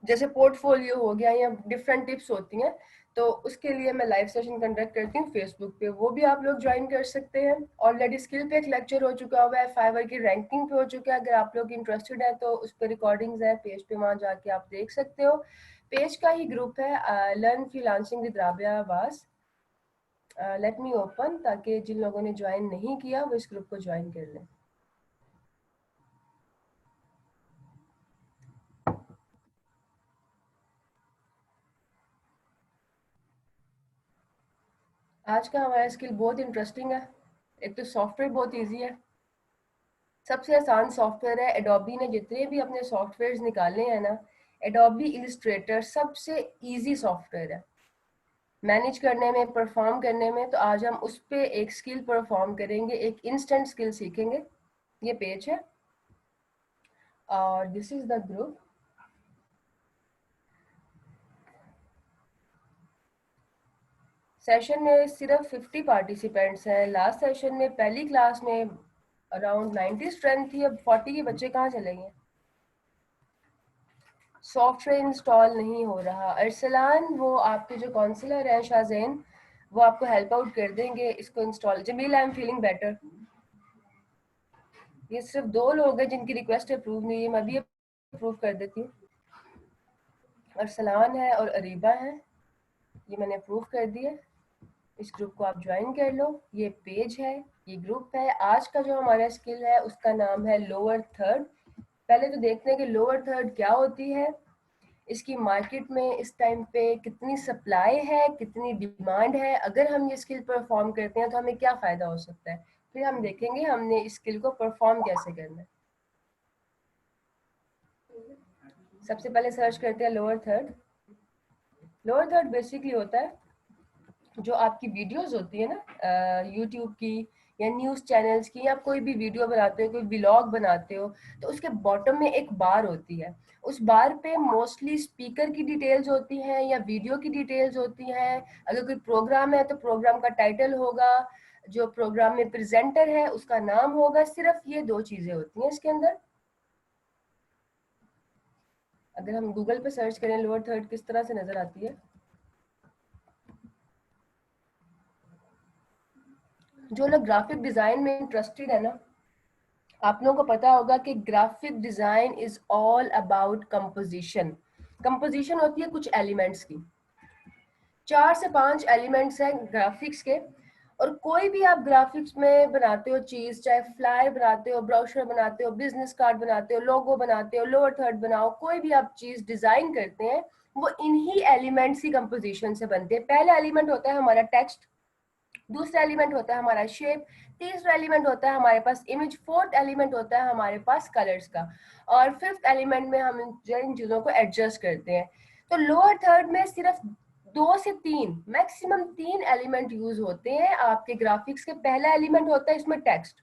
जैसे पोर्टफोलियो हो गया या डिफरेंट टिप्स होती हैं, तो उसके लिए मैं लाइव सेशन कंडक्ट करती हूँ फेसबुक पे, वो भी आप लोग ज्वाइन कर सकते हैं। ऑलरेडी स्किल पे एक लेक्चर हो चुका हुआ है, फाइवर की रैंकिंग पे हो चुका है, अगर आप लोग इंटरेस्टेड है तो उस पर रिकॉर्डिंग्स है पेज पे, वहाँ जाके आप देख सकते हो। पेज का ही ग्रुप है learn freelancing with Rabia Abbas. Let me open, ताकि जिन लोगों ने ज्वाइन नहीं किया वो इस ग्रुप को ज्वाइन कर लें। आज का हमारा स्किल बहुत इंटरेस्टिंग है। एक तो सॉफ्टवेयर बहुत इजी है, सबसे आसान सॉफ्टवेयर है। एडोबी ने जितने भी अपने सॉफ्टवेयर्स निकाले हैं ना, एडोबी इलिस्ट्रेटर सबसे इजी सॉफ्टवेयर है मैनेज करने में, परफॉर्म करने में। तो आज हम उस पे एक स्किल परफॉर्म करेंगे, एक इंस्टेंट स्किल सीखेंगे। ये पेज है और this is the group. Session में सिर्फ 50 पार्टिसिपेंट्स हैं। लास्ट सेशन में पहली क्लास में अराउंड 90 स्ट्रेंथ थी, अब 40 के बच्चे कहाँ चले गए। सॉफ्टवेयर इंस्टॉल नहीं हो रहा। अरसलान, वो आपके जो काउंसलर हैं शाहजैन, वो आपको हेल्प आउट कर देंगे इसको install. Jamil, I am feeling better. ये सिर्फ 2 लोग हैं जिनकी रिक्वेस्ट अप्रूव नहीं है, मैं भी अप्रूव कर देती हूँ। अरसलान है और अरीबा है, ये मैंने अप्रूव कर दिया। इस ग्रुप को आप ज्वाइन कर लो। ये पेज है, ये ग्रुप है। आज का जो हमारा स्किल है उसका नाम है लोअर थर्ड। पहले तो देखते हैं कि लोअर थर्ड क्या होती है, इसकी मार्केट में इस टाइम पे कितनी सप्लाई है, कितनी डिमांड है, अगर हम ये स्किल परफॉर्म करते हैं तो हमें क्या फ़ायदा हो सकता है। फिर हम देखेंगे हमने इस स्किल को परफॉर्म कैसे करना है। सबसे पहले सर्च करते हैं lower third. Lower third basically होता है जो आपकी वीडियोस होती है ना यूट्यूब की या न्यूज़ चैनल्स की, या कोई भी वीडियो बनाते हो, कोई व्लॉग बनाते हो, तो उसके बॉटम में एक बार होती है। उस बार पे मोस्टली स्पीकर की डिटेल्स होती हैं या वीडियो की डिटेल्स होती हैं। अगर कोई प्रोग्राम है तो प्रोग्राम का टाइटल होगा, जो प्रोग्राम में प्रेजेंटर है उसका नाम होगा। सिर्फ ये 2 चीजें होती हैं इसके अंदर। अगर हम गूगल पे सर्च करें लोअर थर्ड किस तरह से नजर आती है। जो लोग ग्राफिक डिजाइन में इंटरेस्टेड है ना, आप लोगों को पता होगा कि graphic design is all about composition. Composition होती है कुछ एलिमेंट्स की, 4 से 5 एलिमेंट्स हैं ग्राफिक्स के। और कोई भी आप ग्राफिक्स में बनाते हो चीज, चाहे फ्लायर बनाते हो, ब्रोशर बनाते हो, बिजनेस कार्ड बनाते हो, लोगो बनाते हो, लोअर थर्ड बनाओ, कोई भी आप चीज डिजाइन करते हैं, वो इन्हीं एलिमेंट्स की कंपोजिशन से बनते हैं। पहला एलिमेंट होता है हमारा टेक्स्ट, दूसरा एलिमेंट होता है हमारा शेप, तीसरा एलिमेंट होता है हमारे पास इमेज, फोर्थ एलिमेंट होता है हमारे पास कलर्स का, और फिफ्थ एलिमेंट में हम इन चीजों को एडजस्ट करते हैं। तो लोअर थर्ड में सिर्फ 2 से 3, मैक्सिमम 3 एलिमेंट यूज होते हैं आपके ग्राफिक्स के। पहला एलिमेंट होता है इसमें टेक्स्ट।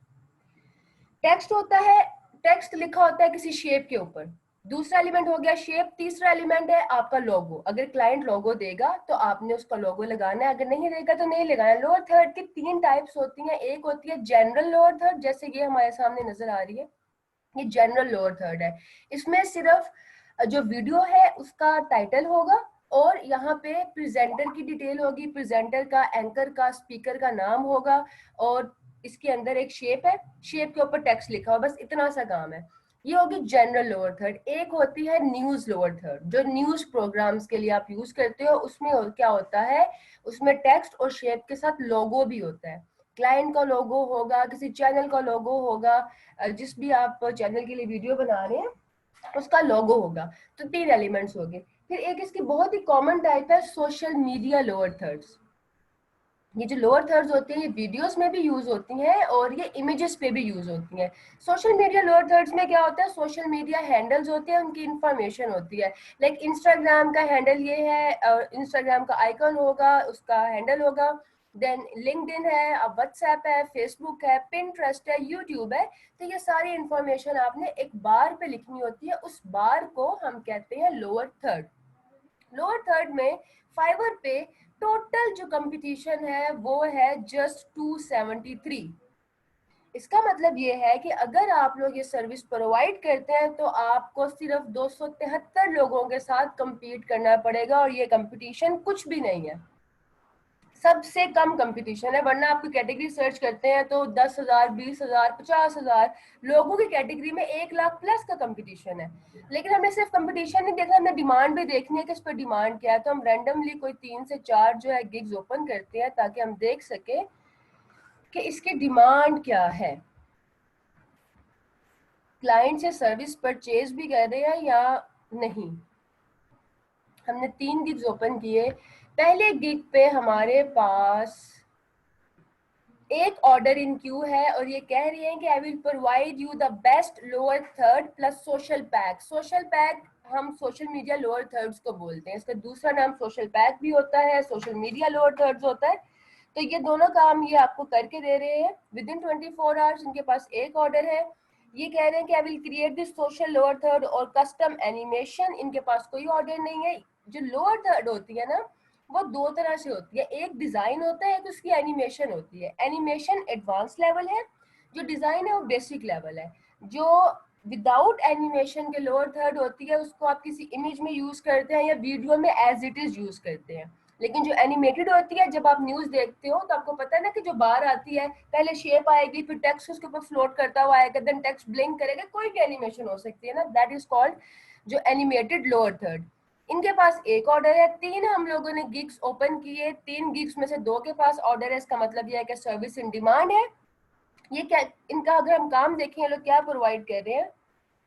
टेक्स्ट होता है, टेक्स्ट लिखा होता है किसी शेप के ऊपर। दूसरा एलिमेंट हो गया शेप, तीसरा एलिमेंट है आपका लोगो। अगर क्लाइंट लोगो देगा तो आपने उसका लोगो लगाना है, अगर नहीं देगा तो नहीं लगाना। लोअर थर्ड की 3 टाइप्स होती हैं। एक होती है जनरल लोअर थर्ड, जैसे ये हमारे सामने नजर आ रही है, ये जनरल लोअर थर्ड है। इसमें सिर्फ जो वीडियो है उसका टाइटल होगा और यहाँ पे प्रेजेंटर की डिटेल होगी, प्रेजेंटर का, एंकर का, स्पीकर का नाम होगा, और इसके अंदर एक शेप है, शेप के ऊपर टेक्स्ट लिखा हुआ, बस इतना सा काम है। ये होगी जनरल लोअर थर्ड। एक होती है न्यूज लोअर थर्ड, जो न्यूज प्रोग्राम्स के लिए आप यूज करते हो। उसमें क्या होता है, उसमें टेक्स्ट और शेप के साथ लोगो भी होता है। क्लाइंट का लोगो होगा, किसी चैनल का लोगो होगा, जिस भी आप चैनल के लिए वीडियो बना रहे हैं उसका लोगो होगा। तो 3 एलिमेंट्स हो गए। फिर एक इसकी बहुत ही कॉमन टाइप है सोशल मीडिया लोअर थर्ड्स। ये जो लोअर थर्ड्स होती हैं ये वीडियोस में भी यूज होती हैं और ये इमेजेस पे भी यूज होती हैं। सोशल मीडिया लोअर थर्ड्स में क्या होता है, सोशल मीडिया हैंडल्स होते हैं, उनकी इंफॉर्मेशन होती है। लाइक इंस्टाग्राम का हैंडल ये है, इंस्टाग्राम का आइकन होगा, उसका हैंडल होगा। देन लिंक्डइन है, अब व्हाट्सएप है, फेसबुक है, पिंटरेस्ट है, यूट्यूब है। तो ये सारी इंफॉर्मेशन आपने एक बार पे लिखनी होती है, उस बार को हम कहते हैं लोअर थर्ड। लोअर थर्ड में फाइवर पे टोटल जो कंपटीशन है वो है जस्ट 273। इसका मतलब ये है कि अगर आप लोग ये सर्विस प्रोवाइड करते हैं तो आपको सिर्फ 273 लोगों के साथ compete करना पड़ेगा, और ये कंपटीशन कुछ भी नहीं है, सबसे कम कंपटीशन है। वरना आपकी कैटेगरी सर्च करते हैं तो 10,000, 20,000, 50,000 लोगों की कैटेगरी में 1 लाख प्लस का कंपटीशन है। लेकिन हमने सिर्फ कंपटीशन नहीं देखा, हमने डिमांड भी देखनी है कि इस पर डिमांड क्या है। तो हम रैंडमली कोई 3 से 4 जो है गिग्स ओपन करते हैं ताकि हम देख सके कि इसकी डिमांड क्या है, क्लाइंट से सर्विस परचेज भी कर रहे हैं या नहीं। हमने 3 गिग्स ओपन किए। पहले गिग पे हमारे पास एक ऑर्डर इन क्यू है और ये कह रही है कि I will provide you the best lower third plus social pack. Social pack हम सोशल मीडिया लोअर थर्ड्स को बोलते हैं, इसका दूसरा नाम सोशल पैक भी होता है, सोशल मीडिया लोअर थर्ड्स होता है। तो ये दोनों काम ये आपको करके दे रहे हैं विद इन 24 आवर्स। इनके पास एक ऑर्डर है। ये कह रहे हैं कि I will create this social lower third और कस्टम एनिमेशन। इनके पास कोई ऑर्डर नहीं है। जो लोअर थर्ड होती है ना, वो दो तरह से होती है, एक डिजाइन होता है, एक उसकी एनिमेशन होती है। एनिमेशन एडवांस लेवल है, जो डिजाइन है वो बेसिक लेवल है। जो विदाउट एनिमेशन के लोअर थर्ड होती है उसको आप किसी इमेज में यूज करते हैं या वीडियो में एज इट इज यूज करते हैं। लेकिन जो एनिमेटेड होती है, जब आप न्यूज देखते हो तो आपको पता है ना कि जो बाहर आती है पहले शेप आएगी, फिर टेक्स्ट उसके ऊपर फ्लोट करता हुआ आएगा, देन टेक्स्ट ब्लिंक करेगा, कोई भी एनिमेशन हो सकती है ना, दैट इज कॉल्ड जो एनिमेटेड लोअर थर्ड। इनके पास एक ऑर्डर है। 3 हम लोगों ने गिग्स ओपन किए, 3 गिग्स में से 2 के पास ऑर्डर है। इसका मतलब यह है कि सर्विस इन डिमांड है। ये क्या, इनका अगर हम काम देखें ये लोग क्या प्रोवाइड कर रहे हैं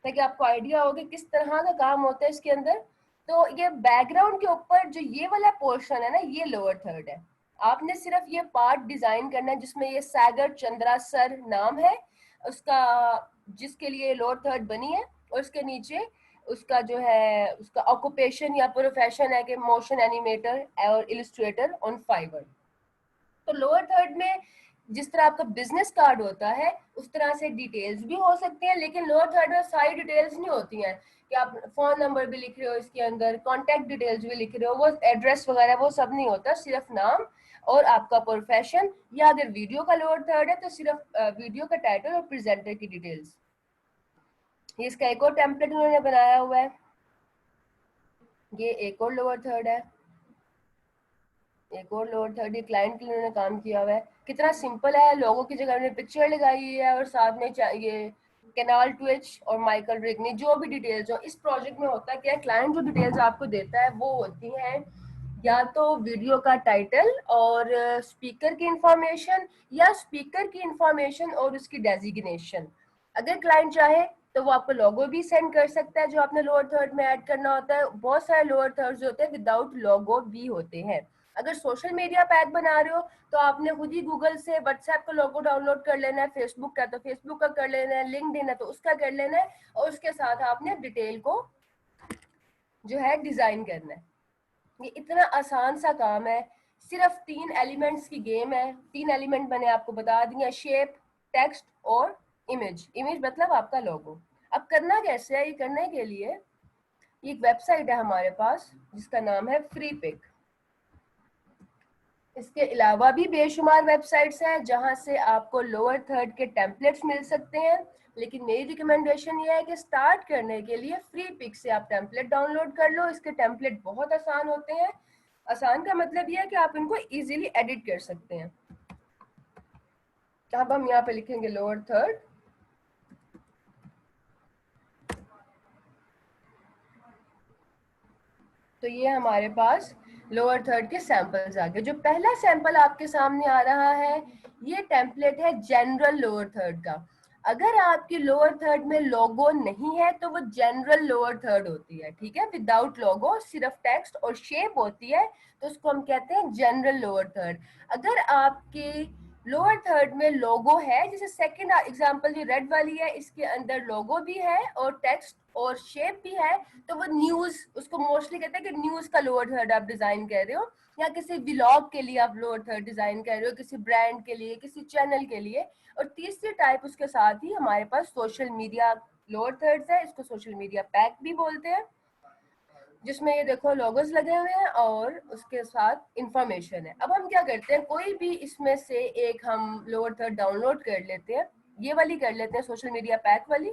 ताकि आपको आइडिया हो कि किस तरह का काम होता है इसके अंदर। तो ये बैकग्राउंड के ऊपर जो ये वाला पोर्शन है ना, ये लोअर थर्ड है। आपने सिर्फ ये पार्ट डिजाइन करना है जिसमें ये सागर चंद्रा सर नाम है उसका, जिसके लिए लोअर थर्ड बनी है। और उसके नीचे उसका जो है उसका ऑक्यूपेशन या प्रोफेशन है कि मोशन एनिमेटर और इलस्ट्रेटर ऑन फाइवर। तो लोअर थर्ड में जिस तरह आपका बिजनेस कार्ड होता है उस तरह से डिटेल्स भी हो सकती हैं, लेकिन लोअर थर्ड में सारी डिटेल्स नहीं होती हैं कि आप फोन नंबर भी लिख रहे हो, इसके अंदर कॉन्टेक्ट डिटेल्स भी लिख रहे हो, वो एड्रेस वगैरह वो सब नहीं होता, सिर्फ नाम और आपका प्रोफेशन। या अगर वीडियो का लोअर थर्ड है तो सिर्फ वीडियो का टाइटल और प्रेजेंटर की डिटेल्स। ये इसका एक और टेम्पलेट उन्होंने बनाया हुआ है। ये एक और लोअर थर्ड है, एक और लोअर थर्ड, ये क्लाइंट के लिए उन्होंने काम किया हुआ है। कितना सिंपल है, लोगों की जगह उन्होंने पिक्चर लगाई है और साथ में ये कैनाल ट्विच और माइकल रिगनी जो भी डिटेल्स हो। इस प्रोजेक्ट में होता है क्या, क्लाइंट जो डिटेल्स आपको देता है वो होती हैं या तो वीडियो का टाइटल और स्पीकर की इंफॉर्मेशन, या स्पीकर की इंफॉर्मेशन और उसकी डेजिग्नेशन। अगर क्लाइंट चाहे तो वो आपको लोगो भी सेंड कर सकता है जो आपने लोअर थर्ड में ऐड करना होता है। बहुत सारे लोअर थर्ड होते हैं विदाउट लोगो भी होते हैं। अगर सोशल मीडिया पैक बना रहे हो तो आपने खुद ही गूगल से व्हाट्सएप का लोगो डाउनलोड कर लेना है, फेसबुक का तो फेसबुक का कर लेना है, लिंक्डइन है तो उसका कर लेना है, और उसके साथ आपने डिटेल को जो है डिजाइन करना है। ये इतना आसान सा काम है। सिर्फ 3 एलिमेंट्स की गेम है। 3 एलिमेंट मैंने आपको बता दिया, शेप, टेक्स्ट और इमेज। इमेज मतलब आपका लोगो। अब करना कैसे है, ये करने के लिए एक वेबसाइट है हमारे पास जिसका नाम है फ्री पिक। इसके अलावा भी बेशुमार वेबसाइट्स हैं जहां से आपको लोअर थर्ड के टेम्पलेट्स मिल सकते हैं, लेकिन मेरी रिकमेंडेशन ये है कि स्टार्ट करने के लिए फ्री पिक से आप टेम्पलेट डाउनलोड कर लो। इसके टेम्पलेट बहुत आसान होते हैं। आसान का मतलब ये है कि आप इनको इजीली एडिट कर सकते हैं। अब हम यहाँ पे लिखेंगे लोअर थर्ड, तो ये हमारे पास लोअर थर्ड के सैंपल्स आ गए। जो पहला सैंपल आपके सामने आ रहा है ये टेम्पलेट है जनरल लोअर थर्ड का। अगर आपकी लोअर थर्ड में लोगो नहीं है तो वो जनरल लोअर थर्ड होती है, ठीक है, विदाउट लोगो, सिर्फ टेक्स्ट और शेप होती है, तो उसको हम कहते हैं जनरल लोअर थर्ड। अगर आपकी लोअर थर्ड में लोगो है, जैसे सेकंड एग्जांपल जो रेड वाली है इसके अंदर लोगो भी है और टेक्स्ट और शेप भी है, तो वो न्यूज, उसको मोस्टली कहते हैं कि न्यूज का लोअर थर्ड आप डिजाइन कर रहे हो, या किसी व्लॉग के लिए आप लोअर थर्ड डिजाइन कर रहे हो, किसी ब्रांड के लिए, किसी चैनल के लिए। और तीसरी टाइप उसके साथ ही हमारे पास सोशल मीडिया लोअर थर्ड्स है, इसको सोशल मीडिया पैक भी बोलते हैं, जिसमें ये देखो लोगोस लगे हुए हैं और उसके साथ इंफॉर्मेशन है। अब हम क्या करते हैं, कोई भी इसमें से एक हम लोअर थर्ड डाउनलोड कर लेते हैं। ये वाली कर लेते हैं, सोशल मीडिया पैक वाली।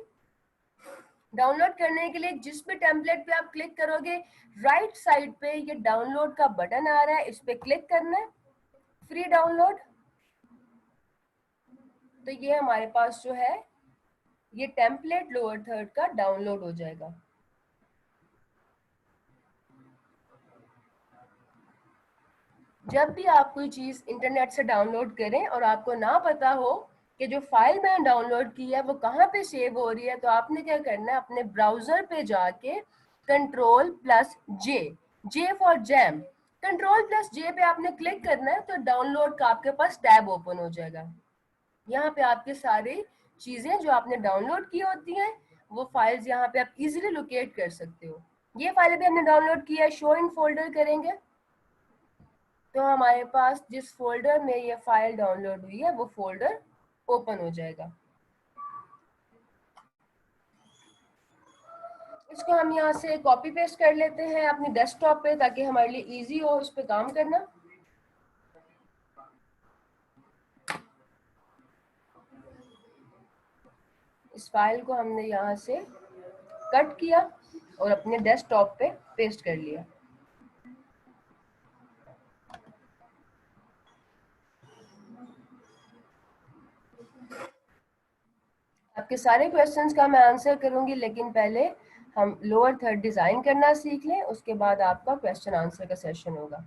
डाउनलोड करने के लिए जिस भी टेम्पलेट पे आप क्लिक करोगे, राइट साइड पे ये डाउनलोड का बटन आ रहा है, इस पे क्लिक करना है, फ्री डाउनलोड। तो ये हमारे पास जो है ये टेम्पलेट लोअर थर्ड का डाउनलोड हो जाएगा। जब भी आप कोई चीज इंटरनेट से डाउनलोड करें और आपको ना पता हो कि जो फाइल मैंने डाउनलोड की है वो कहाँ पे सेव हो रही है, तो आपने क्या करना है, अपने ब्राउजर पे जाके Ctrl+J, J for jam, Ctrl+J पे आपने क्लिक करना है, तो डाउनलोड का आपके पास टैब ओपन हो जाएगा। यहाँ पे आपके सारी चीजें जो आपने डाउनलोड की होती हैं वो फाइल्स यहाँ पे आप इजीली लोकेट कर सकते हो। ये फाइल भी हमने डाउनलोड किया है, शो इन फोल्डर करेंगे तो हमारे पास जिस फोल्डर में ये फाइल डाउनलोड हुई है वो फोल्डर ओपन हो जाएगा। इसको हम यहाँ से कॉपी पेस्ट कर लेते हैं अपनी डेस्कटॉप पे ताकि हमारे लिए इजी हो इस पे काम करना। इस फाइल को हमने यहाँ से कट किया और अपने डेस्कटॉप पे पेस्ट कर लिया। आपके सारे क्वेश्चंस का मैं आंसर करूंगी, लेकिन पहले हम लोअर थर्ड डिजाइन करना सीख लें, उसके बाद आपका क्वेश्चन आंसर का सेशन होगा।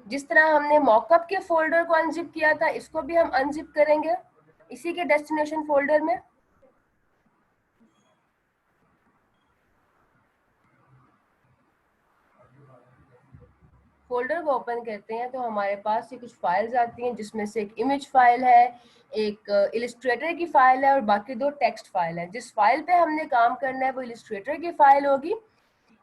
जिस तरह हमने मॉकअप के फोल्डर को अनजिप किया था, इसको भी हम अनजिप करेंगे इसी के डेस्टिनेशन फोल्डर में। फोल्डर को ओपन करते हैं तो हमारे पास ये कुछ फाइल्स आती हैं, जिसमें से एक इमेज फाइल है, एक इलिस्ट्रेटर की फाइल है और बाकी दो टेक्स्ट फाइल है। जिस फाइल पे हमने काम करना है वो इलिस्ट्रेटर की फाइल होगी।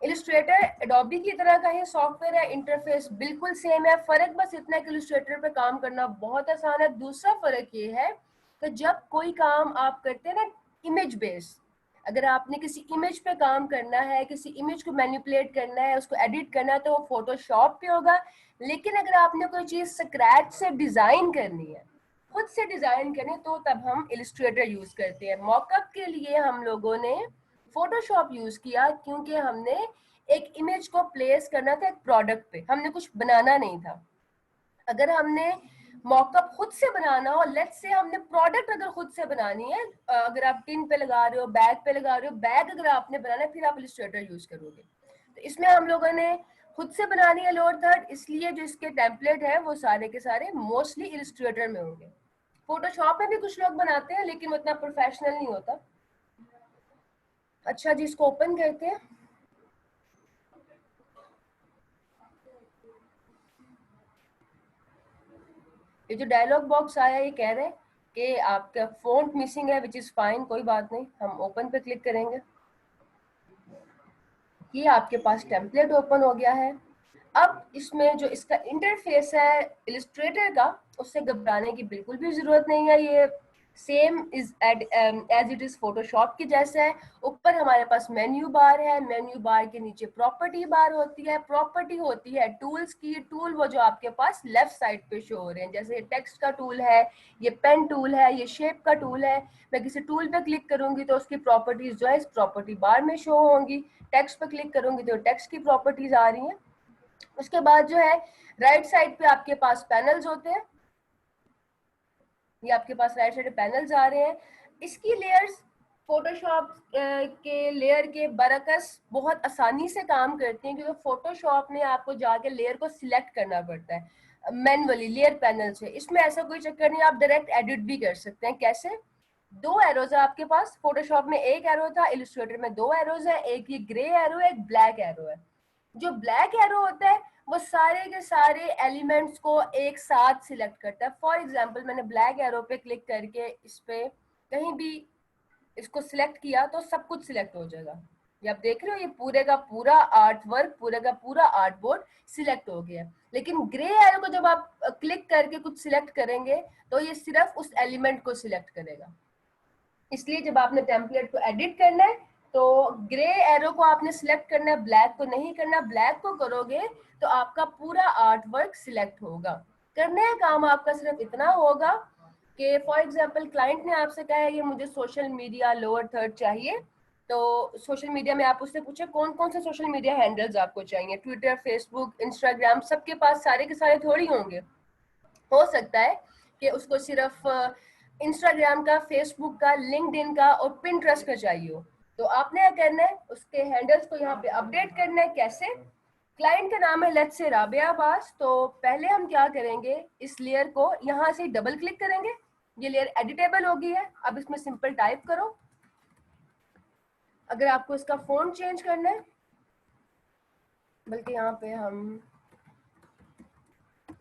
इलिस्ट्रेटर एडोबी की तरह का ही सॉफ्टवेयर है, इंटरफेस बिल्कुल सेम है, फर्क बस इतना है कि इलिस्ट्रेटर पे काम करना बहुत आसान है। दूसरा फर्क ये है कि जब कोई काम आप करते हैं ना इमेज बेस, अगर आपने किसी इमेज पे काम करना है, किसी इमेज को मैनिपुलेट करना है, उसको एडिट करना है, तो वो फोटोशॉप पे होगा। लेकिन अगर आपने कोई चीज स्क्रैच से डिजाइन करनी है, खुद से डिजाइन करनी, तो तब हम इलिस्ट्रेटर यूज करते हैं। मॉकअप के लिए हम लोगों ने फोटोशॉप यूज किया क्योंकि हमने एक इमेज को प्लेस करना था एक प्रोडक्ट पे, हमने कुछ बनाना नहीं था। अगर हमने मॉकअप खुद से बनाना हो, लेट्स से हमने प्रोडक्ट अगर खुद से बनानी है, अगर आप टिन पे लगा रहे हो, बैग पे लगा रहे हो, बैग अगर आपने बनाना है, फिर आप इलिस्ट्रेटर यूज करोगे। तो इसमें हम लोगों ने खुद से बनानी है लोअर थर्ड, इसलिए जो इसके टेम्पलेट है वो सारे के सारे मोस्टली इलिस्ट्रेटर में होंगे। फोटोशॉप में भी कुछ लोग बनाते हैं लेकिन उतना प्रोफेशनल नहीं होता। अच्छा जी, इसको ओपन करते हैं। ये जो डायलॉग बॉक्स आया ये कह रहे हैं कि आपका फॉन्ट मिसिंग है, विच इज फाइन, कोई बात नहीं। हम ओपन पे क्लिक करेंगे, ये आपके पास टेम्पलेट ओपन हो गया है। अब इसमें जो इसका इंटरफेस है इलिस्ट्रेटर का, उससे घबराने की बिल्कुल भी जरूरत नहीं है। ये same is as it is Photoshop की जैसा है। ऊपर हमारे पास मेन्यू बार है, मेन्यू बार के नीचे प्रॉपर्टी बार होती है, प्रॉपर्टी होती है टूल्स की। टूल वो जो आपके पास लेफ्ट साइड पे शो हो रहे हैं, जैसे टेक्स्ट का टूल है, ये पेन टूल है, ये शेप का टूल है। मैं किसी टूल पे क्लिक करूंगी तो उसकी प्रॉपर्टीज जो है इस प्रॉपर्टी बार में शो होंगी। टेक्स्ट पे क्लिक करूंगी तो टेक्स्ट की प्रॉपर्टीज आ रही हैं। उसके बाद जो है राइट साइड पे आपके पास पैनल्स होते हैं, ये आपके पास राइट साइड पे पैनल्स आ रहे हैं। इसकी लेयर्स फोटोशॉप के लेयर के बरकस बहुत आसानी से काम करती हैं, क्योंकि फोटोशॉप में आपको जाके लेयर को सिलेक्ट करना पड़ता है मैनुअली लेयर पैनल से। इसमें ऐसा कोई चक्कर नहीं, आप डायरेक्ट एडिट भी कर सकते हैं। कैसे? दो एरोज है आपके पास, फोटोशॉप में एक एरो था, इलिस्ट्रेटर में दो एरोज है, एक ये ग्रे एरो है, एक ब्लैक एरो है। जो ब्लैक एरो होता है वो सारे के सारे एलिमेंट्स को एक साथ सिलेक्ट करता है। फॉर एग्जांपल मैंने ब्लैक एरो पे क्लिक करके इस पे कहीं भी इसको सिलेक्ट किया तो सब कुछ सिलेक्ट हो जाएगा। ये आप देख रहे हो, ये पूरे का पूरा आर्ट वर्क, पूरे का पूरा आर्ट बोर्ड सिलेक्ट हो गया। लेकिन ग्रे एरो को जब आप क्लिक करके कुछ सिलेक्ट करेंगे तो ये सिर्फ उस एलिमेंट को सिलेक्ट करेगा। इसलिए जब आपने टेम्पलेट को एडिट करना है तो ग्रे एरो को आपने सिलेक्ट करना है, ब्लैक को नहीं करना। ब्लैक को करोगे तो आपका पूरा आर्ट वर्क सिलेक्ट होगा। करने का काम आपका सिर्फ इतना होगा कि फॉर एग्जांपल क्लाइंट ने आपसे कहा है ये मुझे सोशल मीडिया लोअर थर्ड चाहिए, तो सोशल मीडिया में आप उससे पूछे कौन कौन से सोशल मीडिया हैंडल्स आपको चाहिए, ट्विटर, फेसबुक, इंस्टाग्राम, सबके पास सारे के सारे थोड़ी होंगे। हो सकता है कि उसको सिर्फ इंस्टाग्राम का, फेसबुक का, लिंक्डइन का और पिंटरेस्ट का चाहिए हो। तो आपने क्या करना है, उसके हैंडल्स को यहाँ पे अपडेट करना है। कैसे? क्लाइंट का नाम है लेट्स से राबिया अब्बास, तो पहले हम क्या करेंगे, इस लेयर को यहाँ से डबल क्लिक करेंगे, ये लेयर एडिटेबल होगी है। अब इसमें सिंपल टाइप करो। अगर आपको इसका फॉन्ट चेंज करना है, बल्कि यहाँ पे हम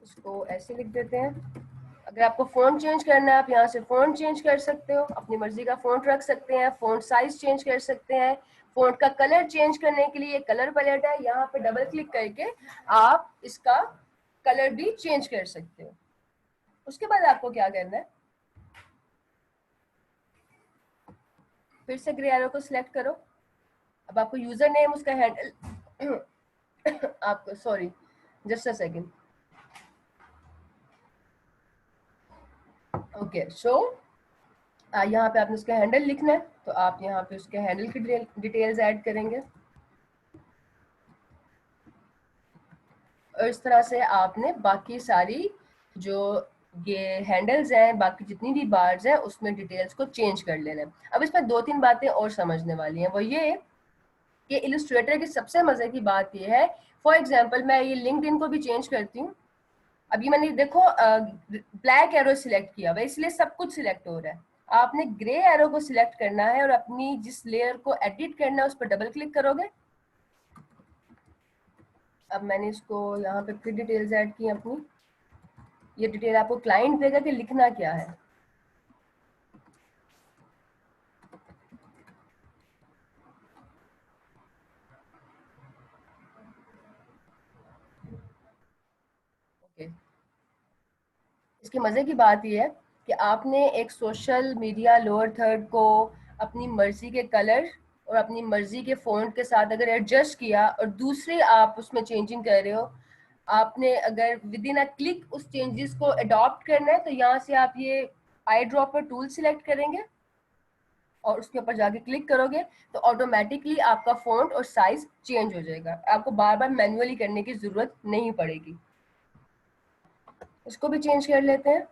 इसको ऐसे लिख देते हैं। अगर आपको फॉन्ट चेंज करना है, आप यहाँ से फॉन्ट चेंज कर सकते हो, अपनी मर्जी का फॉन्ट रख सकते हैं, फॉन्ट साइज चेंज कर सकते हैं। फॉन्ट का कलर चेंज करने के लिए कलर पैलेट है, यहाँ पे डबल क्लिक करके आप इसका कलर भी चेंज कर सकते हो। उसके बाद आपको क्या करना है, फिर से ग्रे एरो को सिलेक्ट करो। अब आपको यूजर नेम, उसका हैंडल आपको, sorry just a second, okay so यहाँ पे आपने उसका हैंडल लिखना है, तो आप यहाँ पे उसके हैंडल की डिटेल्स ऐड करेंगे और इस तरह से आपने बाकी सारी जो ये हैंडल्स हैं, बाकी जितनी भी बार्स हैं, उसमें डिटेल्स को चेंज कर लेना है। अब इसमें दो तीन बातें और समझने वाली हैं, वो ये कि इलस्ट्रेटर की सबसे मजे की बात ये है, फॉर एग्जांपल मैं ये लिंक्डइन को भी चेंज करती हूँ। अभी मैंने देखो ब्लैक एरो सिलेक्ट किया हुआ, इसलिए सब कुछ सिलेक्ट हो रहा है। आपने ग्रे एरो को सिलेक्ट करना है और अपनी जिस लेयर को एडिट करना है उस पर डबल क्लिक करोगे। अब मैंने इसको यहाँ पे फिर डिटेल्स ऐड की अपनी। ये डिटेल आपको क्लाइंट देगा कि लिखना क्या है। ओके, इसकी मजे की बात यह है कि आपने एक सोशल मीडिया लोअर थर्ड को अपनी मर्जी के कलर और अपनी मर्जी के फॉन्ट के साथ अगर एडजस्ट किया और दूसरे आप उसमें चेंजिंग कर रहे हो, आपने अगर विद इन अ क्लिक उस चेंजेस को अडॉप्ट करना है, तो यहाँ से आप ये आई ड्रॉपर टूल सिलेक्ट करेंगे और उसके ऊपर जाके क्लिक करोगे तो ऑटोमेटिकली आपका फॉन्ट और साइज चेंज हो जाएगा। आपको बार बार मैन्युअली करने की जरूरत नहीं पड़ेगी। इसको भी चेंज कर लेते हैं।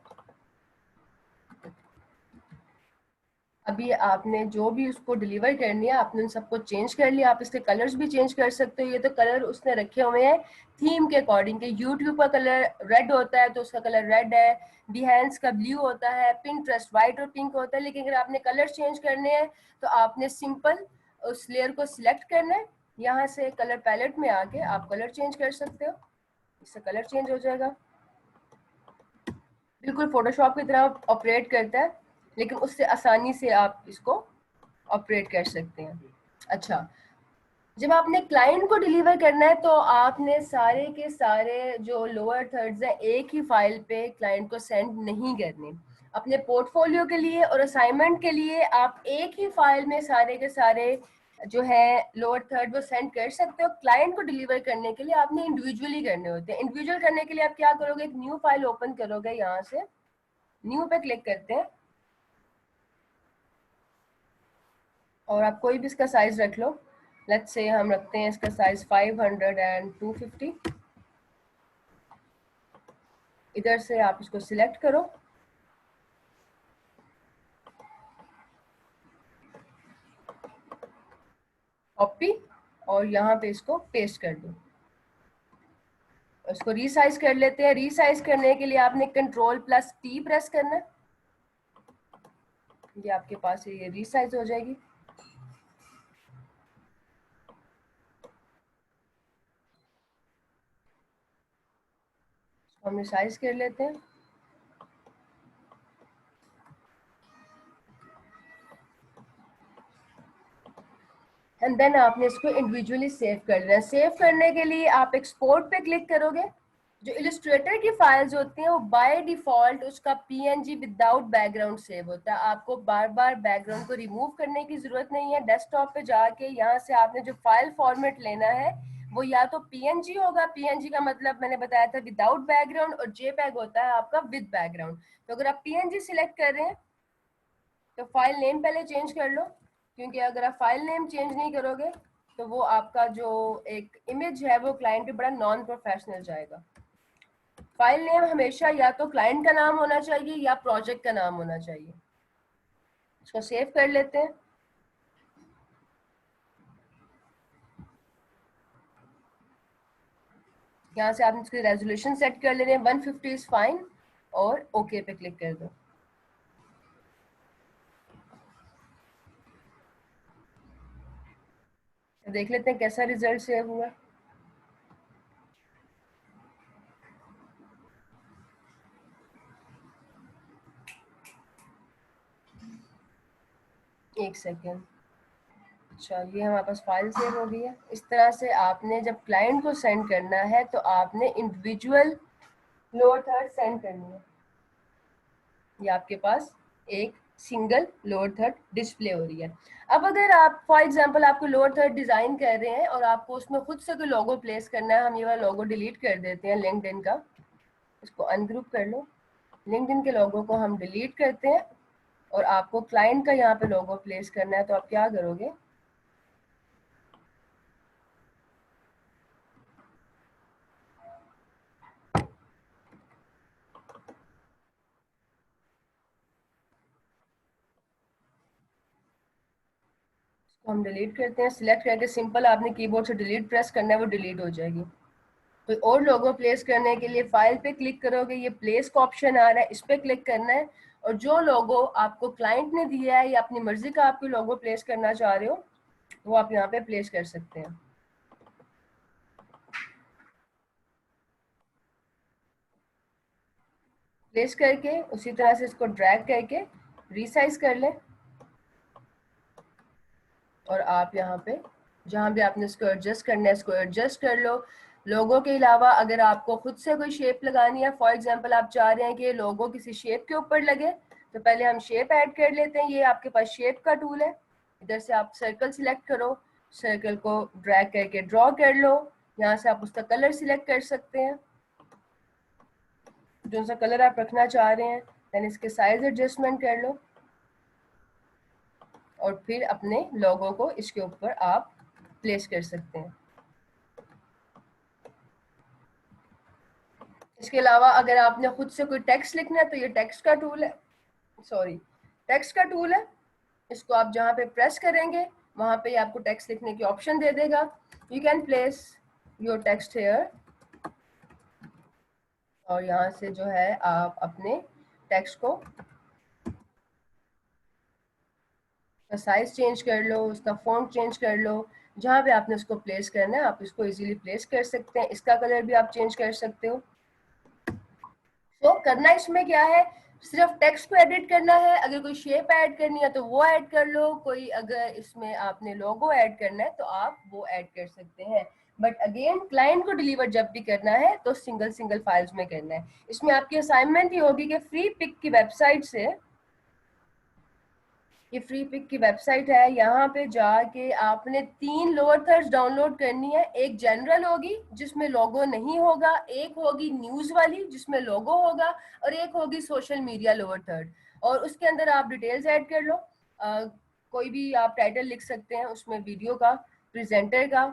अभी आपने जो भी उसको डिलीवर करनी है, आपने उन सबको चेंज कर लिया। आप इसके कलर्स भी चेंज कर सकते हो। ये तो कलर उसने रखे हुए हैं थीम के अकॉर्डिंग। के यूट्यूब का कलर रेड होता है तो उसका कलर रेड है, बिहेंस का ब्लू होता है, पिंटरेस्ट व्हाइट और पिंक होता है। लेकिन अगर आपने कलर चेंज करने हैं तो आपने सिंपल उस लेयर को सिलेक्ट करना है, यहाँ से कलर पैलेट में आके आप कलर चेंज कर सकते हो। इससे कलर चेंज हो जाएगा, बिल्कुल फोटोशॉप की तरह ऑपरेट करता है, लेकिन उससे आसानी से आप इसको ऑपरेट कर सकते हैं। अच्छा, जब आपने क्लाइंट को डिलीवर करना है तो आपने सारे के सारे जो लोअर थर्ड्स हैं एक ही फाइल पे क्लाइंट को सेंड नहीं करने। अपने पोर्टफोलियो के लिए और असाइनमेंट के लिए आप एक ही फाइल में सारे के सारे जो है लोअर थर्ड वो सेंड कर सकते हो। क्लाइंट को डिलीवर करने के लिए आपने इंडिविजुअली करने होते हैं। इंडिविजुअल करने के लिए आप क्या करोगे, एक न्यू फाइल ओपन करोगे, यहाँ से न्यू पे क्लिक करते हैं और आप कोई भी इसका साइज रख लो। लेट्स से हम रखते हैं इसका साइज 500 एंड 250। इधर से आप इसको सिलेक्ट करो, कॉपी, और यहाँ पे इसको पेस्ट कर दो। इसको रीसाइज कर लेते हैं। रीसाइज करने के लिए आपने Ctrl+T प्रेस करना है, ये आपके पास ये रीसाइज हो जाएगी। हम रिसाइज कर लेते हैं। एंड देन आपने इसको इंडिविजुअली सेव कर लेना है। सेव करने के लिए आप एक्सपोर्ट पे क्लिक करोगे। जो इलस्ट्रेटर की फाइल्स होती हैं वो बाय डिफॉल्ट उसका पीएनजी विदाउट बैकग्राउंड सेव होता है। आपको बार बार बैकग्राउंड को रिमूव करने की जरूरत नहीं है। डेस्कटॉप पे जाके यहाँ से आपने जो फाइल फॉर्मेट लेना है वो या तो पीएनजी होगा, पीएनजी का मतलब मैंने बताया था विदाउट बैकग्राउंड, और जेपैग होता है आपका विद बैकग्राउंड। तो अगर आप पीएनजी सिलेक्ट कर रहे हैं तो फाइल नेम पहले चेंज कर लो, क्योंकि अगर आप फाइल नेम चेंज नहीं करोगे तो वो आपका जो एक इमेज है वो क्लाइंट पे बड़ा नॉन प्रोफेशनल जाएगा। फाइल नेम हमेशा या तो क्लाइंट का नाम होना चाहिए या प्रोजेक्ट का नाम होना चाहिए। इसको सेव कर लेते हैं। यहाँ से आप इसकी रेजोल्यूशन सेट कर ले रहे हैं, 150 इज फाइन, और ओके पे क्लिक कर दो। देख लेते हैं कैसा रिजल्ट सेव हुआ। एक सेकेंड। अच्छा, ये हमारे पास फाइल सेव हो गई है। इस तरह से आपने जब क्लाइंट को सेंड करना है तो आपने इंडिविजुअल लोअर थर्ड सेंड करनी है। ये आपके पास एक सिंगल लोअर थर्ड डिस्प्ले हो रही है। अब अगर आप फॉर एग्जांपल आपको लोअर थर्ड डिजाइन कर रहे हैं और आपको उसमें खुद से कोई लोगो प्लेस करना है, हम ये वाला लोगो डिलीट कर देते हैं लिंक्डइन का, इसको अनग्रुप कर लो। लिंक्डइन के लोगो को हम डिलीट करते हैं और आपको क्लाइंट का यहाँ पे लोगो प्लेस करना है, तो आप क्या करोगे, हम डिलीट करते हैं। सिलेक्ट करके सिंपल आपने कीबोर्ड से डिलीट प्रेस करना है, वो डिलीट हो जाएगी। तो और लोगो प्लेस करने के लिए फाइल पे क्लिक करोगे, ये प्लेस का ऑप्शन आ रहा है, इस पे क्लिक करना है, और जो लोगो आपको क्लाइंट ने दिया है या अपनी मर्जी का आपको लोगो प्लेस करना चाह रहे हो वो आप यहाँ पे प्लेस कर सकते हैं। प्लेस करके उसी तरह से इसको ड्रैग करके रीसाइज कर लें, और आप यहाँ पे जहाँ भी आपने इसको एडजस्ट करना है इसको एडजस्ट कर लो। लोगों के अलावा अगर आपको खुद से कोई शेप लगानी है, फॉर एग्जांपल आप चाह रहे हैं कि लोगो किसी शेप के ऊपर लगे, तो पहले हम शेप ऐड कर लेते हैं। ये आपके पास शेप का टूल है, इधर से आप सर्कल सिलेक्ट करो, सर्कल को ड्रैग करके ड्रॉ कर लो। यहाँ से आप उसका कलर सिलेक्ट कर सकते हैं, जो सा कलर आप रखना चाह रहे हैं, देन इसके साइज एडजस्टमेंट कर लो, और फिर अपने लोगो को इसके ऊपर आप प्लेस कर सकते हैं। इसके अलावा अगर आपने खुद से कोई टेक्स्ट लिखना है तो ये टेक्स्ट का टूल है, सॉरी टेक्स्ट का टूल है। इसको आप जहाँ पे प्रेस करेंगे वहां पे आपको टेक्स्ट लिखने की ऑप्शन दे देगा। You can place your text here, और यहाँ से जो है आप अपने टेक्स्ट को साइज चेंज कर लो, उसका फॉन्ट चेंज कर लो, जहाँ पे आपने उसको प्लेस करना है आप इसको इजीली प्लेस कर सकते हैं। इसका कलर भी आप चेंज कर सकते हो। तो करना इसमें क्या है, सिर्फ टेक्स्ट को एडिट करना है। अगर कोई शेप ऐड करनी है तो वो ऐड कर लो, कोई अगर इसमें आपने लोगो ऐड करना है तो आप वो ऐड कर सकते हैं। बट अगेन क्लाइंट को डिलीवर जब भी करना है तो सिंगल सिंगल फाइल्स में करना है। इसमें आपकी असाइनमेंट ये होगी कि फ्री पिक की वेबसाइट से, ये फ्री पिक की वेबसाइट है, यहाँ पे जाके आपने 3 लोअर थर्ड्स डाउनलोड करनी है। एक जनरल होगी जिसमें लोगो नहीं होगा, एक होगी न्यूज वाली जिसमें लोगो होगा, और एक होगी सोशल मीडिया लोअर थर्ड। और उसके अंदर आप डिटेल्स ऐड कर लो। कोई भी आप टाइटल लिख सकते हैं उसमें, वीडियो का, प्रेजेंटर का,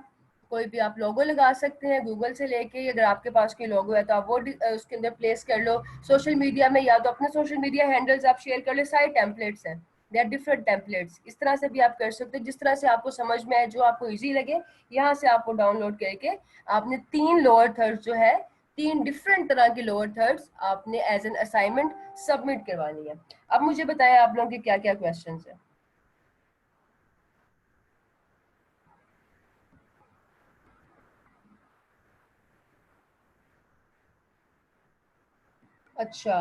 कोई भी आप लोगो लगा सकते हैं गूगल से लेके। अगर आपके पास कोई लोगो है तो आप वो उसके अंदर प्लेस कर लो। सोशल मीडिया में या तो अपने सोशल मीडिया हैंडल्स आप शेयर कर लो, सारे टेम्पलेट्स हैं, दे आर डिफरेंट टेम्पलेट्स। इस तरह से भी आप कर सकते हैं, जिस तरह से आपको समझ में आए, जो आपको इजी लगे। यहाँ से आपको डाउनलोड करके आपने 3 लोअर थर्ड्स जो है, 3 डिफरेंट तरह के लोअर थर्ड्स आपने एज एन असाइनमेंट सबमिट करवानी है। अब मुझे बताएं आप लोगों के क्या क्या क्वेश्चन है। अच्छा,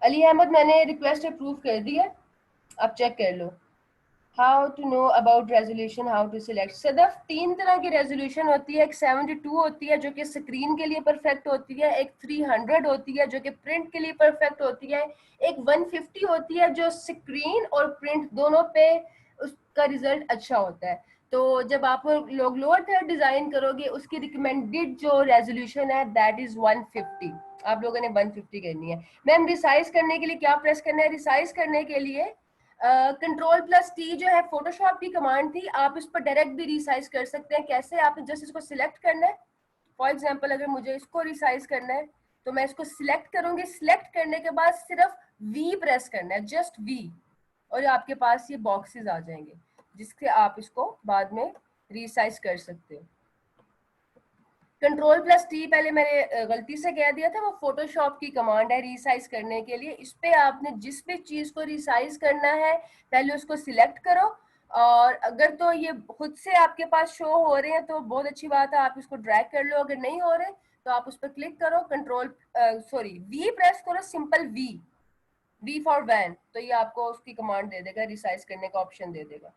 अली अहमद, मैंने रिक्वेस्ट अप्रूव कर दी है, आप चेक कर लो। How to know about resolution, how to select. Sadaf 3 तरह की रेजोल्यूशन होती है। एक 72 होती है जो कि स्क्रीन के लिए परफेक्ट होती है, एक 300 होती है जो कि प्रिंट के लिए परफेक्ट होती है, एक 150 होती है जो स्क्रीन और प्रिंट दोनों पे उसका रिजल्ट अच्छा होता है। तो जब आप लोग लोअर थर्ड डिजाइन करोगे, उसकी रिकमेंडेड जो रेजोल्यूशन है दैट इज 150। आप लोगों ने 150 करनी है। मैम रिसाइज करने के लिए क्या प्रेस करना है? रिसाइज करने के लिए कंट्रोल प्लस टी जो है फोटोशॉप की कमांड थी, आप इस पर डायरेक्ट भी रिसाइज कर सकते हैं। कैसे? आपने जस्ट इसको सिलेक्ट करना है। फॉर एग्जाम्पल अगर मुझे इसको रिसाइज करना है तो मैं इसको सिलेक्ट करूंगी। सिलेक्ट करने के बाद सिर्फ वी प्रेस करना है, जस्ट वी, और आपके पास ये बॉक्सेस आ जाएंगे जिससे आप इसको बाद में रिसाइज कर सकते हो। कंट्रोल प्लस टी पहले मैंने गलती से कह दिया था, वो फोटोशॉप की कमांड है रिसाइज करने के लिए। इस पे आपने जिस भी चीज को रिसाइज करना है पहले उसको सिलेक्ट करो, और अगर तो ये खुद से आपके पास शो हो रहे हैं तो बहुत अच्छी बात है, आप इसको ड्रैग कर लो। अगर नहीं हो रहे तो आप उस पर क्लिक करो, कंट्रोल सॉरी वी प्रेस करो, simple V, V for van, तो ये आपको उसकी कमांड दे देगा, रिसाइज करने का ऑप्शन दे देगा।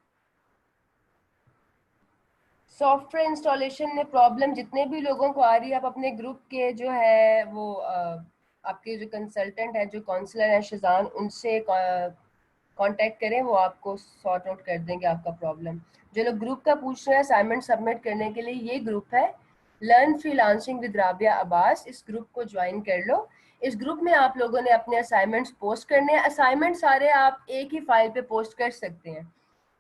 सॉफ्टवेयर इंस्टॉलेशन में प्रॉब्लम जितने भी लोगों को आ रही है, आप अपने ग्रुप के जो है वो आपके जो कंसल्टेंट है, जो काउंसलर है शिजान, उनसे कांटेक्ट करें, वो आपको सॉर्ट आउट कर देंगे आपका प्रॉब्लम। जो लोग ग्रुप का पूछ रहे हैं असाइनमेंट सबमिट करने के लिए, ये ग्रुप है learn freelancing with Rabia Abbas, इस ग्रुप को ज्वाइन कर लो। इस ग्रुप में आप लोगों ने अपने असाइनमेंट्स पोस्ट करने हैं। असाइनमेंट सारे आप एक ही फाइल पे पोस्ट कर सकते हैं।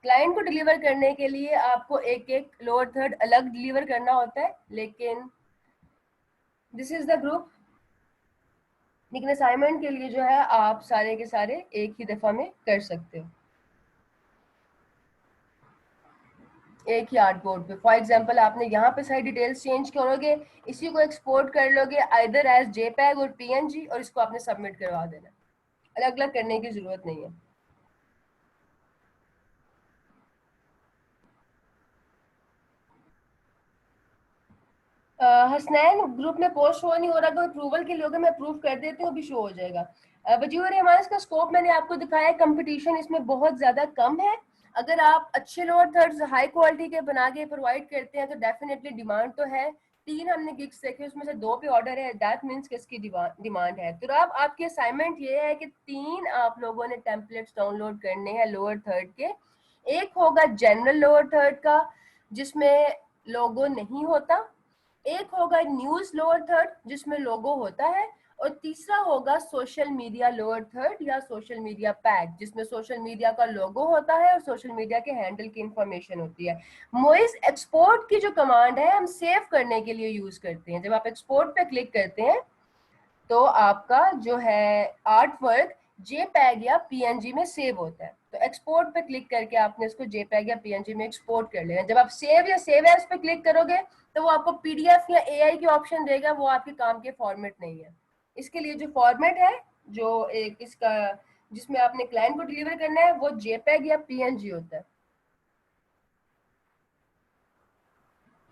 क्लाइंट को डिलीवर करने के लिए आपको एक एक लोअर थर्ड अलग डिलीवर करना होता है, लेकिन दिस इज द ग्रुप। लेकिन असाइनमेंट के लिए जो है आप सारे के सारे एक ही दफा में कर सकते हो, एक ही आर्टबोर्ड पे। फॉर एग्जांपल आपने यहाँ पे सारी डिटेल्स चेंज करोगे, इसी को एक्सपोर्ट कर लोगे आइदर एज जेपैग और पीएनजी, और इसको आपने सबमिट करवा देना। अलग अलग करने की जरूरत नहीं है। हसनैन ग्रुप में पोस्ट शो नहीं हो रहा, तो अप्रूवल के लोग मैं अप्रूव कर देती हूँ, अभी शो हो जाएगा। वजीर रहमान, इसका स्कोप मैंने आपको दिखाया है, कंपटीशन इसमें बहुत ज्यादा कम है। अगर आप अच्छे लोअर थर्ड्स हाई क्वालिटी के बना के प्रोवाइड करते हैं तो डेफिनेटली डिमांड तो है। 3 हमने गिग्स देखे, उसमें से 2 पे ऑर्डर है, दैट मीन्स कि इसकी डिमांड है। तो अब आपकी असाइनमेंट ये है कि 3 आप लोगों ने टेम्पलेट्स डाउनलोड करने हैं लोअर थर्ड के। एक होगा जनरल लोअर थर्ड का जिसमें लोगो नहीं होता, एक होगा न्यूज लोअर थर्ड जिसमें लोगो होता है, और तीसरा होगा सोशल मीडिया लोअर थर्ड या सोशल मीडिया पैक जिसमें सोशल मीडिया का लोगो होता है और सोशल मीडिया के हैंडल की इंफॉर्मेशन होती है। मोइस एक्सपोर्ट की जो कमांड है हम सेव करने के लिए यूज करते हैं। जब आप एक्सपोर्ट पे क्लिक करते हैं तो आपका जो है आर्ट वर्क जेपैग या पीएनजी में सेव होता है। तो एक्सपोर्ट पे क्लिक करके आपने इसको जेपैग या पीएनजी में एक्सपोर्ट कर लेना। जब आप सेव या सेव एज पे क्लिक करोगे तो वो आपको पीडीएफ या एआई की ऑप्शन देगा, वो आपके काम के फॉर्मेट नहीं है। इसके लिए जो फॉर्मेट है, जो एक इसका जिसमें आपने क्लाइंट को डिलीवर करना है, वो जेपैग या पीएनजी होता है।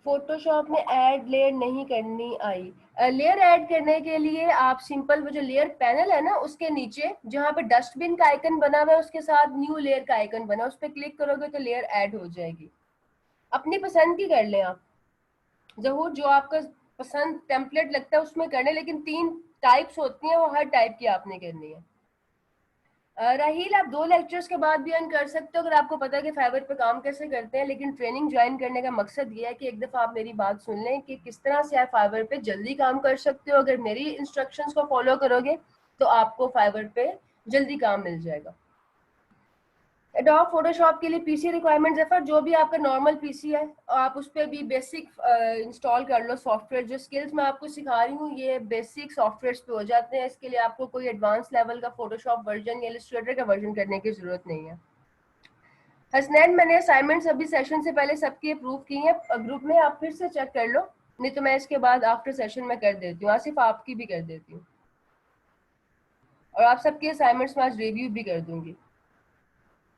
फोटोशॉप में ऐड लेयर नहीं करनी आई। लेयर ऐड करने के लिए आप सिंपल वो जो लेयर पैनल है ना, उसके नीचे जहाँ पे डस्टबिन का आइकन बना हुआ है उसके साथ न्यू लेयर का आइकन बना, उस पर क्लिक करोगे तो लेयर ऐड हो जाएगी। अपनी पसंद की कर लें आप, जरूर जो आपका पसंद टेम्पलेट लगता है उसमें करने, लेकिन 3 टाइप्स होती हैं, वो हर टाइप की आपने करनी है। राहील, आप 2 लेक्चर्स के बाद भी अर्न कर सकते हो अगर आपको पता है कि फाइवर पे काम कैसे करते हैं। लेकिन ट्रेनिंग ज्वाइन करने का मकसद ये है कि एक दफ़ा आप मेरी बात सुन लें कि किस तरह से आप फाइवर पे जल्दी काम कर सकते हो। अगर मेरी इंस्ट्रक्शंस को फॉलो करोगे तो आपको फाइवर पे जल्दी काम मिल जाएगा। एडोब फोटोशॉप के लिए पीसी रिक्वायरमेंट जफर, जो भी आपका नॉर्मल पीसी है आप उस पर भी बेसिक इंस्टॉल कर लो सॉफ्टवेयर। जो स्किल्स मैं आपको सिखा रही हूँ ये बेसिक सॉफ्टवेयर पे हो जाते हैं। इसके लिए आपको कोई एडवांस लेवल का फोटोशॉप वर्जन या इलस्ट्रेटर का वर्जन करने की जरूरत नहीं है। हसनैन, मैंने असाइनमेंट्स अभी सेशन से पहले सबकी अप्रूव की हैं ग्रुप में, आप फिर से चेक कर लो, नहीं तो मैं इसके बाद आफ्टर सेशन में कर देती हूँ। आसिफ आपकी भी कर देती हूँ, और आप सबके असाइनमेंट्स में आज रिव्यू भी कर दूंगी।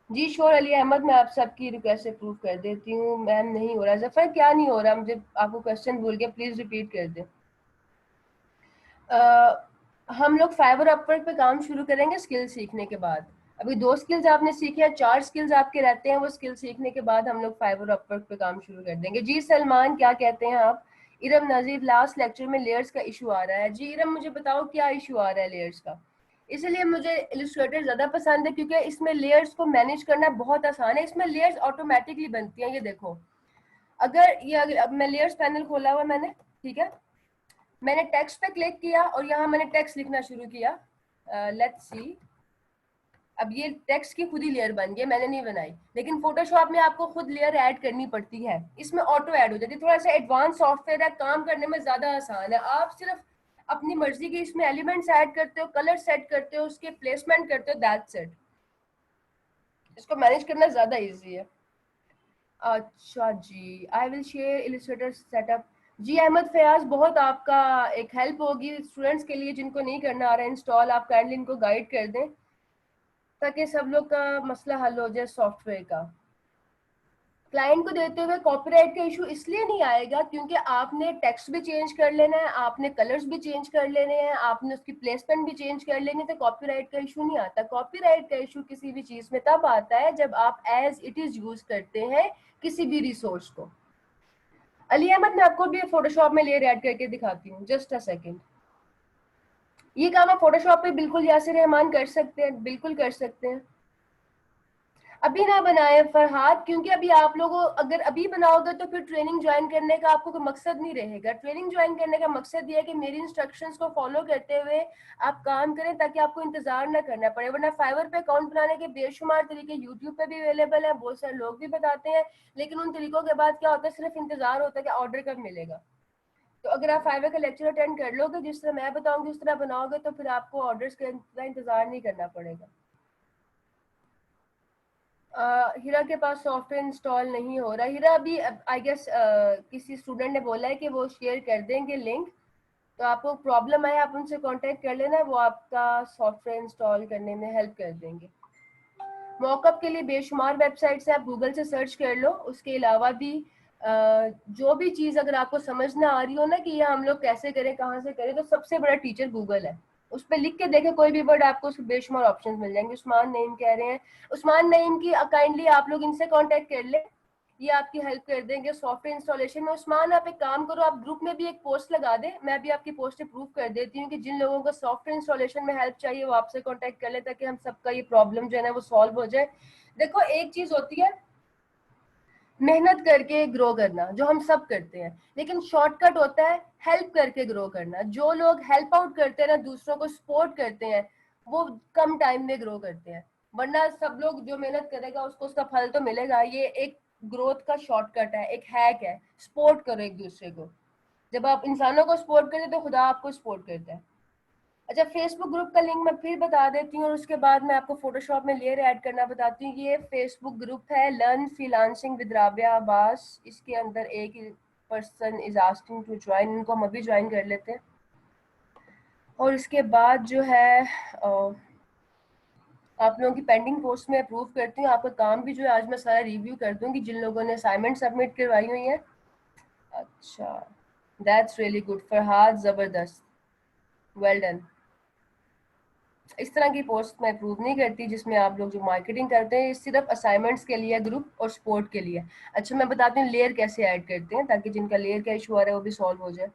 जी शोर अली अहमद, मैं आप सबकी रिक्वेस्ट अप्रूव कर देती हूँ। मैम नहीं हो रहा जफर, क्या नहीं हो रहा? मुझे आपको क्वेश्चन भूल गया, प्लीज रिपीट कर दें। हम लोग फाइवर अपवर्क पे काम शुरू करेंगे स्किल सीखने के बाद। अभी 2 स्किल्स आपने सीखे हैं, 4 स्किल्स आपके रहते हैं, वो स्किल सीखने के बाद हम लोग फाइवर अपवर्क पे काम शुरू कर देंगे। जी सलमान, क्या कहते हैं आप? इरम नजीर, लास्ट लेक्चर में लेयर्स का इशू आ रहा है। जी इरम, मुझे बताओ क्या इशू आ रहा है लेयर्स का? इसलिए मुझे इलस्ट्रेटर ज्यादा पसंद है क्योंकि इसमें लेयर्स को मैनेज करना बहुत आसान है। इसमें लेयर्स ऑटोमेटिकली बनती हैं, ये देखो अगर ये अब मैं लेयर्स पैनल खोला हुआ मैंने, ठीक है, मैंने टेक्स्ट पे क्लिक किया और यहाँ मैंने टेक्स्ट लिखना शुरू किया, लेट्स सी। अब ये टेक्स्ट की खुद ही लेयर बन गई, मैंने नहीं बनाई, लेकिन फोटोशॉप में आपको खुद लेयर ऐड करनी पड़ती है, इसमें ऑटो ऐड हो जाती है। थोड़ा सा एडवांस सॉफ्टवेयर है, काम करने में ज्यादा आसान है। आप सिर्फ अपनी मर्जी के इसमें एलिमेंट्स ऐड करते हो, कलर सेट करते हो, उसके प्लेसमेंट करते हो, दैट्स इट। इसको मैनेज करना ज्यादा इजी है। अच्छा जी, I will share Illustrator setup. जी अहमद फयाज, बहुत आपका एक हेल्प होगी स्टूडेंट्स के लिए जिनको नहीं करना आ रहा है इंस्टॉल, आप काइंडली इनको गाइड कर दें ताकि सब लोग का मसला हल हो जाए सॉफ्टवेयर का। क्लाइंट को देते हुए कॉपीराइट का इशू इसलिए नहीं आएगा क्योंकि आपने टेक्स्ट भी चेंज कर लेना है, आपने कलर्स भी चेंज कर लेने हैं, आपने उसकी प्लेसमेंट भी चेंज कर लेनी है, तो कॉपीराइट का इशू नहीं आता। कॉपीराइट का इशू किसी भी चीज में तब आता है जब आप एज इट इज यूज करते हैं किसी भी रिसोर्स को। अली अहमद, मैं आपको भी फोटोशॉप में लेयर ऐड करके दिखाती हूँ, जस्ट अ सेकेंड। ये काम आप फोटोशॉप पे बिल्कुल यासिर रहमान कर सकते हैं, बिल्कुल कर सकते हैं। अभी ना बनाए फरहाद, क्योंकि अभी आप लोगों अगर अभी बनाओगे तो फिर ट्रेनिंग ज्वाइन करने का आपको कोई मकसद नहीं रहेगा। ट्रेनिंग ज्वाइन करने का मकसद ये है कि मेरी इंस्ट्रक्शंस को फॉलो करते हुए आप काम करें ताकि आपको इंतजार ना करना पड़े। वरना फाइवर पे अकाउंट बनाने के बेशुमार तरीके यूट्यूब पे भी अवेलेबल है, बहुत सारे लोग भी बताते हैं, लेकिन उन तरीकों के बाद क्या होता है, सिर्फ इंतजार होता है कि ऑर्डर कब मिलेगा। तो अगर आप फाइवर का लेक्चर अटेंड कर लोगे, जिस तरह मैं बताऊंगी उस तरह बनाओगे, तो फिर आपको ऑर्डर्स का इंतजार नहीं करना पड़ेगा। हीरा के पास सॉफ्टवेयर इंस्टॉल नहीं हो रहा। हीरा अभी आई गेस किसी स्टूडेंट ने बोला है कि वो शेयर कर देंगे लिंक, तो आपको प्रॉब्लम आए आप उनसे कांटेक्ट कर लेना, वो आपका सॉफ्टवेयर इंस्टॉल करने में हेल्प कर देंगे। मॉकअप के लिए बेशुमार वेबसाइट से आप गूगल से सर्च कर लो। उसके अलावा भी जो भी चीज़ अगर आपको समझ ना आ रही हो ना कि ये हम लोग कैसे करें, कहाँ से करें, तो सबसे बड़ा टीचर गूगल है। उस पर लिख के देखे कोई भी वर्ड, आपको उसके बेशुमार ऑप्शंस मिल जाएंगे। उस्मान नईम कह रहे हैं, उस्मान नईम की काइंडली आप लोग इनसे कांटेक्ट कर ले, ये आपकी हेल्प कर देंगे सॉफ्टवेयर इंस्टॉलेशन में। उस्मान, आप एक काम करो, आप ग्रुप में भी एक पोस्ट लगा दे, मैं भी आपकी पोस्ट अप्रूव कर देती हूँ कि जिन लोगों को सॉफ्टवेयर इंस्टॉलेशन में हेल्प चाहिए वो आपसे कांटेक्ट कर ले, ताकि हम सबका ये प्रॉब्लम जो है ना वो सॉल्व हो जाए। देखो, एक चीज होती है मेहनत करके ग्रो करना, जो हम सब करते हैं, लेकिन शॉर्टकट होता है हेल्प करके ग्रो करना। जो लोग हेल्प आउट करते हैं ना, दूसरों को सपोर्ट करते हैं, वो कम टाइम में ग्रो करते हैं। वरना सब लोग जो मेहनत करेगा उसको उसका फल तो मिलेगा। ये एक ग्रोथ का शॉर्टकट है, एक हैक है। सपोर्ट करो एक दूसरे को। जब आप इंसानों को सपोर्ट करते तो खुदा आपको सपोर्ट करता है। अच्छा, फेसबुक ग्रुप का लिंक मैं फिर बता देती हूँ और उसके बाद मैं आपको फोटोशॉप में लेयर ऐड करना बताती हूँ। ये फेसबुक ग्रुप है, learn freelancing with Rabia Abbas. इसके अंदर एक person is asking to join, इनको हम अभी ज्वाइन कर लेते हैं। और इसके बाद जो है आप लोगों की पेंडिंग पोस्ट में अप्रूव करती हूँ। आपका काम भी जो है आज मैं सारा रिव्यू कर दूंगी जिन लोगों ने असाइनमेंट सबमिट करवाई हुई है। अच्छा, दैट्स रियली गुड फरहाद, जबरदस्त, वेल डन। इस तरह की पोस्ट मैं अप्रूव नहीं करती जिसमें आप लोग जो मार्केटिंग करते हैं। सिर्फ असाइनमेंट्स के लिए, ग्रुप और सपोर्ट के लिए। अच्छा, मैं बताती हूँ लेयर कैसे ऐड करते हैं ताकि जिनका लेयर का इशू आ रहा है वो भी सॉल्व हो जाए।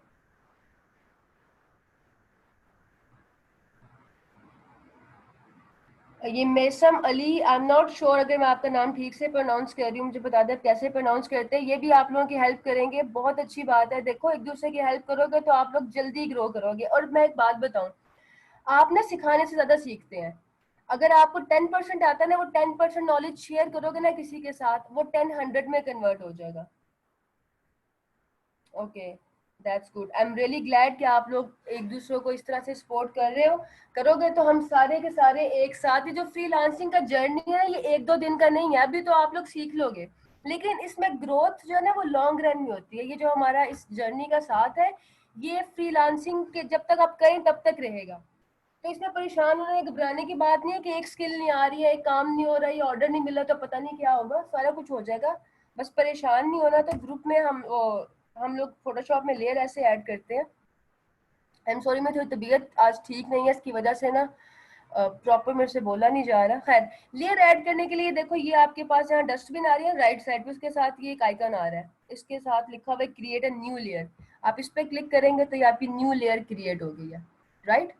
ये Maisam Ali, I am not sure अगर मैं आपका नाम ठीक से प्रोनाउंस कर रही हूँ, मुझे बता दें कैसे प्रोनाउंस करते हैं। ये भी आप लोगों की हेल्प करेंगे, बहुत अच्छी बात है। देखो, एक दूसरे की हेल्प करोगे तो आप लोग जल्दी ग्रो करोगे। और मैं एक बात बताऊं, आप ना सिखाने से ज्यादा सीखते हैं। अगर आपको 10% आता है ना, वो 10% नॉलेज शेयर करोगे ना किसी के साथ, वो 10 100 में कन्वर्ट हो जाएगा। Okay, that's good. I am really glad कि आप लोग एक दूसरे को इस तरह से सपोर्ट कर रहे हो। करोगे तो हम सारे के सारे एक साथ ही, जो फ्रीलांसिंग का जर्नी है ये 1 2 दिन का नहीं है। अभी तो आप लोग सीख लोगे, लेकिन इसमें ग्रोथ जो है ना वो लॉन्ग रन में होती है। ये जो हमारा इस जर्नी का साथ है, ये फ्रीलांसिंग के जब तक आप करें तब तक रहेगा। तो इसमें परेशान होने घबराने की बात नहीं है कि एक स्किल नहीं आ रही है, एक काम नहीं हो रहा है, ऑर्डर नहीं मिला तो पता नहीं क्या होगा, सारा कुछ हो जाएगा। बस परेशान नहीं होना। तो ग्रुप में हम लोग फोटोशॉप में लेयर ऐसे ऐड करते हैं। आई एम सॉरी, मैं थोड़ी तबीयत आज ठीक नहीं है, इसकी वजह से ना प्रॉपर मेरे से बोला नहीं जा रहा। खैर, लेयर ऐड करने के लिए देखो, ये आपके पास यहाँ डस्टबिन आ रही है राइट साइड पे, उसके साथ ये एक आइकन आ रहा है, इसके साथ लिखा हुआ है क्रिएट अ न्यू लेयर। आप इस पर क्लिक करेंगे तो ये आपकी न्यू लेयर क्रिएट हो गई है, राइट।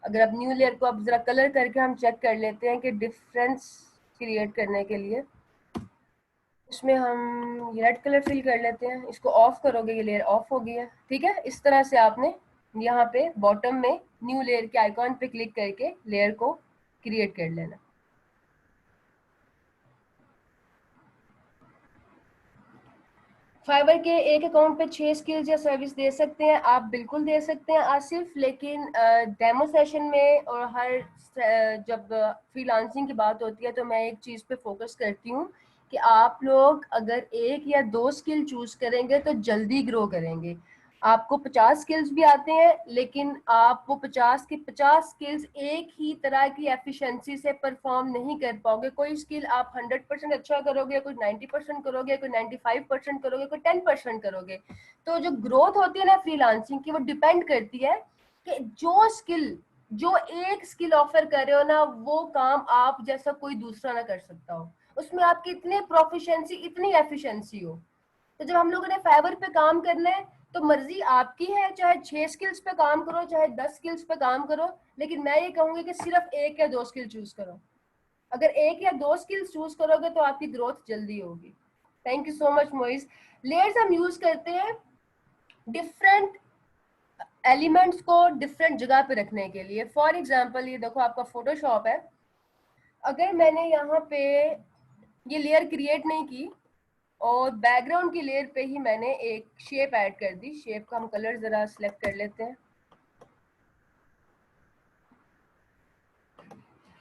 अगर आप न्यू लेयर को अब जरा कलर करके हम चेक कर लेते हैं कि डिफरेंस क्रिएट करने के लिए। इसमें हम ये रेड कलर फिल कर लेते हैं, इसको ऑफ करोगे ये लेयर ऑफ हो गई है, ठीक है। इस तरह से आपने यहाँ पे बॉटम में न्यू लेयर के आइकॉन पे क्लिक करके लेयर को क्रिएट कर लेना। फाइवर के एक अकाउंट पे 6 स्किल्स या सर्विस दे सकते हैं आप, बिल्कुल दे सकते हैं आसिफ, लेकिन डेमो सेशन में और हर जब फ्रीलांसिंग की बात होती है तो मैं एक चीज़ पे फोकस करती हूँ कि आप लोग अगर एक या दो स्किल चूज करेंगे तो जल्दी ग्रो करेंगे। आपको 50 स्किल्स भी आते हैं, लेकिन आप वो 50 की 50 स्किल्स एक ही तरह की एफिशिएंसी से परफॉर्म नहीं कर पाओगे। कोई स्किल आप 100% अच्छा करोगे, कोई 90% करोगे, कोई 95% करोगे, कोई 10% करोगे। तो जो ग्रोथ होती है ना फ्रीलांसिंग की, वो डिपेंड करती है कि जो एक स्किल ऑफर कर रहे हो ना, वो काम आप जैसा कोई दूसरा ना कर सकता हो, उसमें आपकी इतनी प्रोफिशिएंसी, इतनी एफिशिएंसी हो। तो जब हम लोगों ने फाइवर पे काम करना है तो मर्जी आपकी है, चाहे 6 स्किल्स पे काम करो, चाहे 10 स्किल्स पे काम करो, लेकिन मैं ये कहूंगी कि सिर्फ एक या दो स्किल चूज करो। अगर एक या दो स्किल्स चूज करोगे तो आपकी ग्रोथ जल्दी होगी। Thank you so much Moiz. Layers हम यूज करते हैं डिफरेंट एलिमेंट्स को डिफरेंट जगह पे रखने के लिए। फॉर एग्जाम्पल ये देखो आपका फोटोशॉप है, अगर मैंने यहाँ पे ये लेयर क्रिएट नहीं की और बैकग्राउंड की लेयर पे ही मैंने एक शेप ऐड कर दी, शेप का हम कलर जरा सिलेक्ट कर लेते हैं।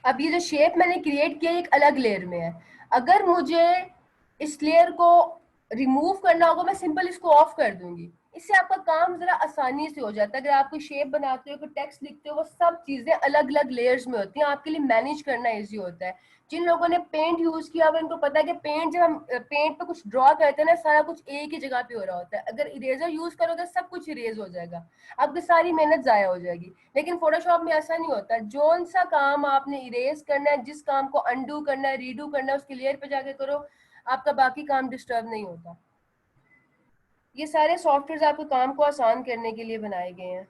अब ये जो शेप मैंने क्रिएट किया एक अलग लेयर में है, अगर मुझे इस लेयर को रिमूव करना होगा मैं सिंपल इसको ऑफ कर दूंगी, इससे आपका काम जरा आसानी से हो जाता है। अगर आप कोई शेप बनाते हो, कोई टेक्स्ट लिखते हो, वो सब चीजें अलग अलग लेयर्स में होती हैं, आपके लिए मैनेज करना इजी होता है। जिन लोगों ने पेंट यूज किया हुआ उनको पता है कि पेंट, जब हम पेंट पे कुछ ड्रॉ करते हैं ना, सारा कुछ एक ही जगह पे हो रहा होता है। अगर इरेजर यूज करोगे सब कुछ इरेज हो जाएगा, आपकी सारी मेहनत जाया हो जाएगी। लेकिन फोटोशॉप में ऐसा नहीं होता, जो सा काम आपने इरेज करना है, जिस काम को अंडू करना है, रीडू करना है, उसकी लेयर पे जाके करो, आपका बाकी काम डिस्टर्ब नहीं होता। ये सारे सॉफ्टवेयर आपके काम को आसान करने के लिए बनाए गए हैं।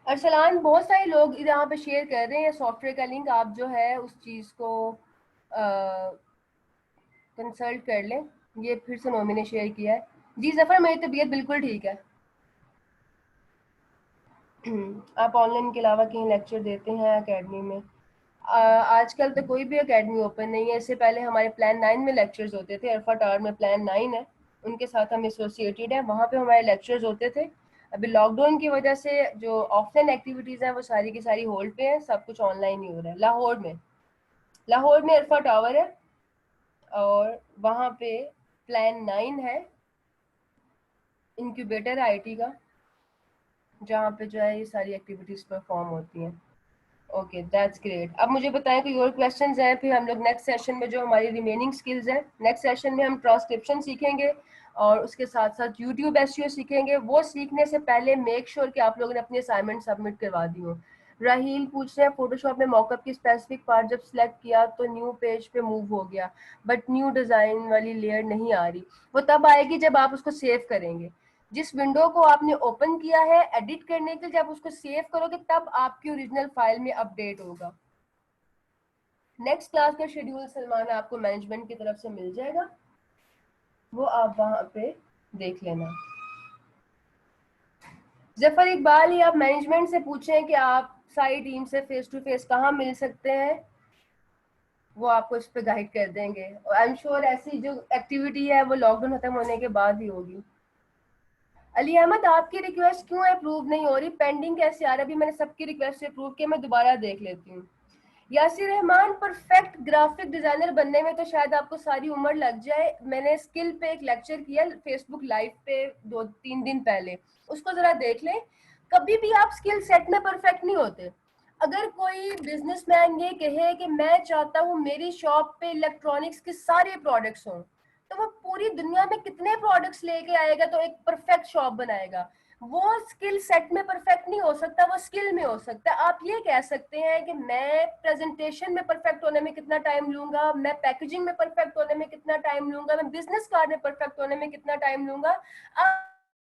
अरसलान, बहुत सारे लोग यहाँ पे शेयर कर रहे हैं सॉफ्टवेयर का लिंक, आप जो है उस चीज को कंसल्ट कर लें। ये फिर से नोमी ने शेयर किया है। जी जफर, मेरी तबीयत बिल्कुल ठीक है। आप ऑनलाइन के अलावा कहीं लेक्चर देते हैं एकेडमी में? आजकल तो कोई भी एकेडमी ओपन नहीं है। इससे पहले हमारे प्लान 9 में लेक्चर्स होते थे, अल्फा टावर में प्लान 9 है, उनके साथ हम एसोसिएटेड है, वहाँ पे हमारे लेक्चर्स होते थे। अभी लॉकडाउन की वजह से जो ऑफलाइन एक्टिविटीज़ हैं वो सारी की सारी होल्ड पे है, सब कुछ ऑनलाइन ही हो रहा है। लाहौर में अल्फा टावर है और वहाँ पे प्लान 9 है, इंक्यूबेटर है आईटी का, जहाँ पे जो है ये सारी एक्टिविटीज़ परफॉर्म होती हैं। Okay, that's great. अब मुझे बताएं कोई और क्वेश्चंस हैं, फिर हम लोग नेक्स्ट सेशन में जो हमारी रिमेनिंग स्किल्स हैं, नेक्स्ट सेशन में हम ट्रांसक्रिप्शन सीखेंगे और उसके साथ साथ यूट्यूब एसईओ सीखेंगे। वो सीखने से पहले मेक श्योर कि आप लोगों ने अपनी असाइनमेंट सबमिट करवा दी हो। राहील पूछ रहे हैं फोटोशॉप में मॉकअप की स्पेसिफिक पार्ट जब सिलेक्ट किया तो न्यू पेज पे मूव हो गया, बट न्यू डिजाइन वाली लेयर नहीं आ रही। वो तब आएगी जब आप उसको सेव करेंगे। जिस विंडो को आपने ओपन किया है एडिट करने के लिए, जब उसको सेव करोगे तब आपकी ओरिजिनल फाइल में अपडेट होगा। नेक्स्ट क्लास का शेड्यूल सलमान आपको मैनेजमेंट की तरफ से मिल जाएगा, वो आप वहां पे देख लेना। जफर इकबाल, ये आप मैनेजमेंट से पूछें कि आप सारी टीम से फेस टू फेस कहाँ मिल सकते हैं, वो आपको इस पे गाइड कर देंगे। और आई एम श्योर ऐसी जो एक्टिविटी है वो लॉकडाउन खत्म होने के बाद ही होगी। अली अहमद, आपकी रिक्वेस्ट क्यों अप्रूव नहीं हो रही, पेंडिंग कैसे आ रहा है? अभी मैंने सबकी रिक्वेस्ट अप्रूव किया, मैं दोबारा देख लेती हूँ। Yasir Rahman, perfect graphic designer बनने में तो शायद आपको सारी उम्र लग जाए। मैंने स्किल पे एक लेक्चर किया फेसबुक लाइव पे 2-3 दिन पहले, उसको जरा देख लें। कभी भी आप स्किल सेट में परफेक्ट नहीं होते। अगर कोई बिजनेसमैन ये कहे कि मैं चाहता हूँ मेरी शॉप पे इलेक्ट्रॉनिक्स के सारे प्रोडक्ट्स हों, तो वो पूरी दुनिया में कितने प्रोडक्ट्स लेके आएगा तो एक परफेक्ट शॉप बनाएगा? वो स्किल सेट में परफेक्ट नहीं हो सकता, वो स्किल में हो सकता है। आप ये कह सकते हैं कि मैं प्रेजेंटेशन में परफेक्ट होने में कितना टाइम लूंगा, मैं पैकेजिंग में परफेक्ट होने में कितना टाइम लूंगा, मैं बिजनेस कार्ड में परफेक्ट होने में कितना टाइम लूंगा।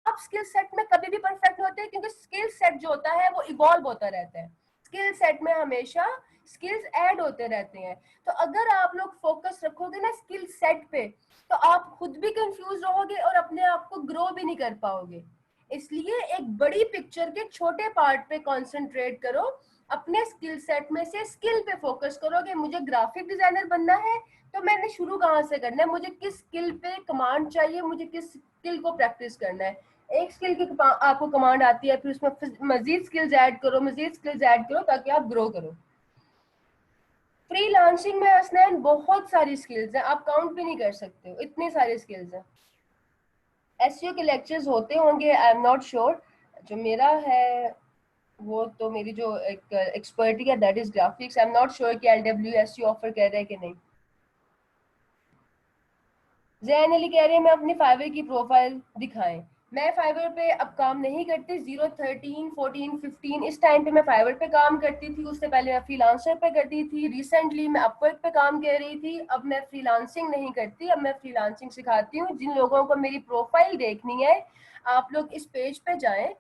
आप स्किल सेट में कभी भी परफेक्ट नहीं होते, क्योंकि स्किल सेट जो होता है वो इवॉल्व होता रहता है। स्किल सेट में हमेशा स्किल्स ऐड होते रहते हैं। तो अगर आप लोग फोकस रखोगे ना स्किल सेट पे, तो आप खुद भी कंफ्यूज रहोगे और अपने आप को ग्रो भी नहीं कर पाओगे। इसलिए एक बड़ी पिक्चर के छोटे पार्ट पे कंसंट्रेट करो, अपने स्किल सेट में से स्किल पे फोकस करो कि मुझे ग्राफिक डिजाइनर बनना है, तो मैंने शुरू कहाँ से करना है, मुझे किस स्किल पे कमांड चाहिए, मुझे किस स्किल को प्रैक्टिस करना है। एक स्किल की आपको कमांड आती है, फिर उसमें मजीद स्किल्स ऐड करो, मजीद स्किल्स ऐड करो, ताकि आप ग्रो करो। फ्रीलांसिंग में हसनैन बहुत सारी स्किल्स हैं, आप काउंट भी नहीं कर सकते हो, इतनी सारी स्किल्स हैं। एसईओ के लेक्चर्स होते होंगे, आई एम नॉट श्योर। जो मेरा है वो तो मेरी जो एक एक्सपर्टी है that is graphics. I am not sure कि एलडब्ल्यू एसईओ ऑफर कर रहा है कि नहीं। जैन अली कह रहे हैं मैं अपनी फाइवर की प्रोफाइल दिखाएं। मैं फाइवर पे अब काम नहीं करती, 013 14 15 इस टाइम पे मैं फाइवर पे काम करती थी, उससे पहले मैं फ्रीलांसर पे करती थी, रिसेंटली मैं अपवर्क पे काम कर रही थी। अब मैं फ्रीलांसिंग नहीं करती, अब मैं फ्रीलांसिंग सिखाती हूँ। जिन लोगों को मेरी प्रोफाइल देखनी है, आप लोग इस पेज पे जाएं,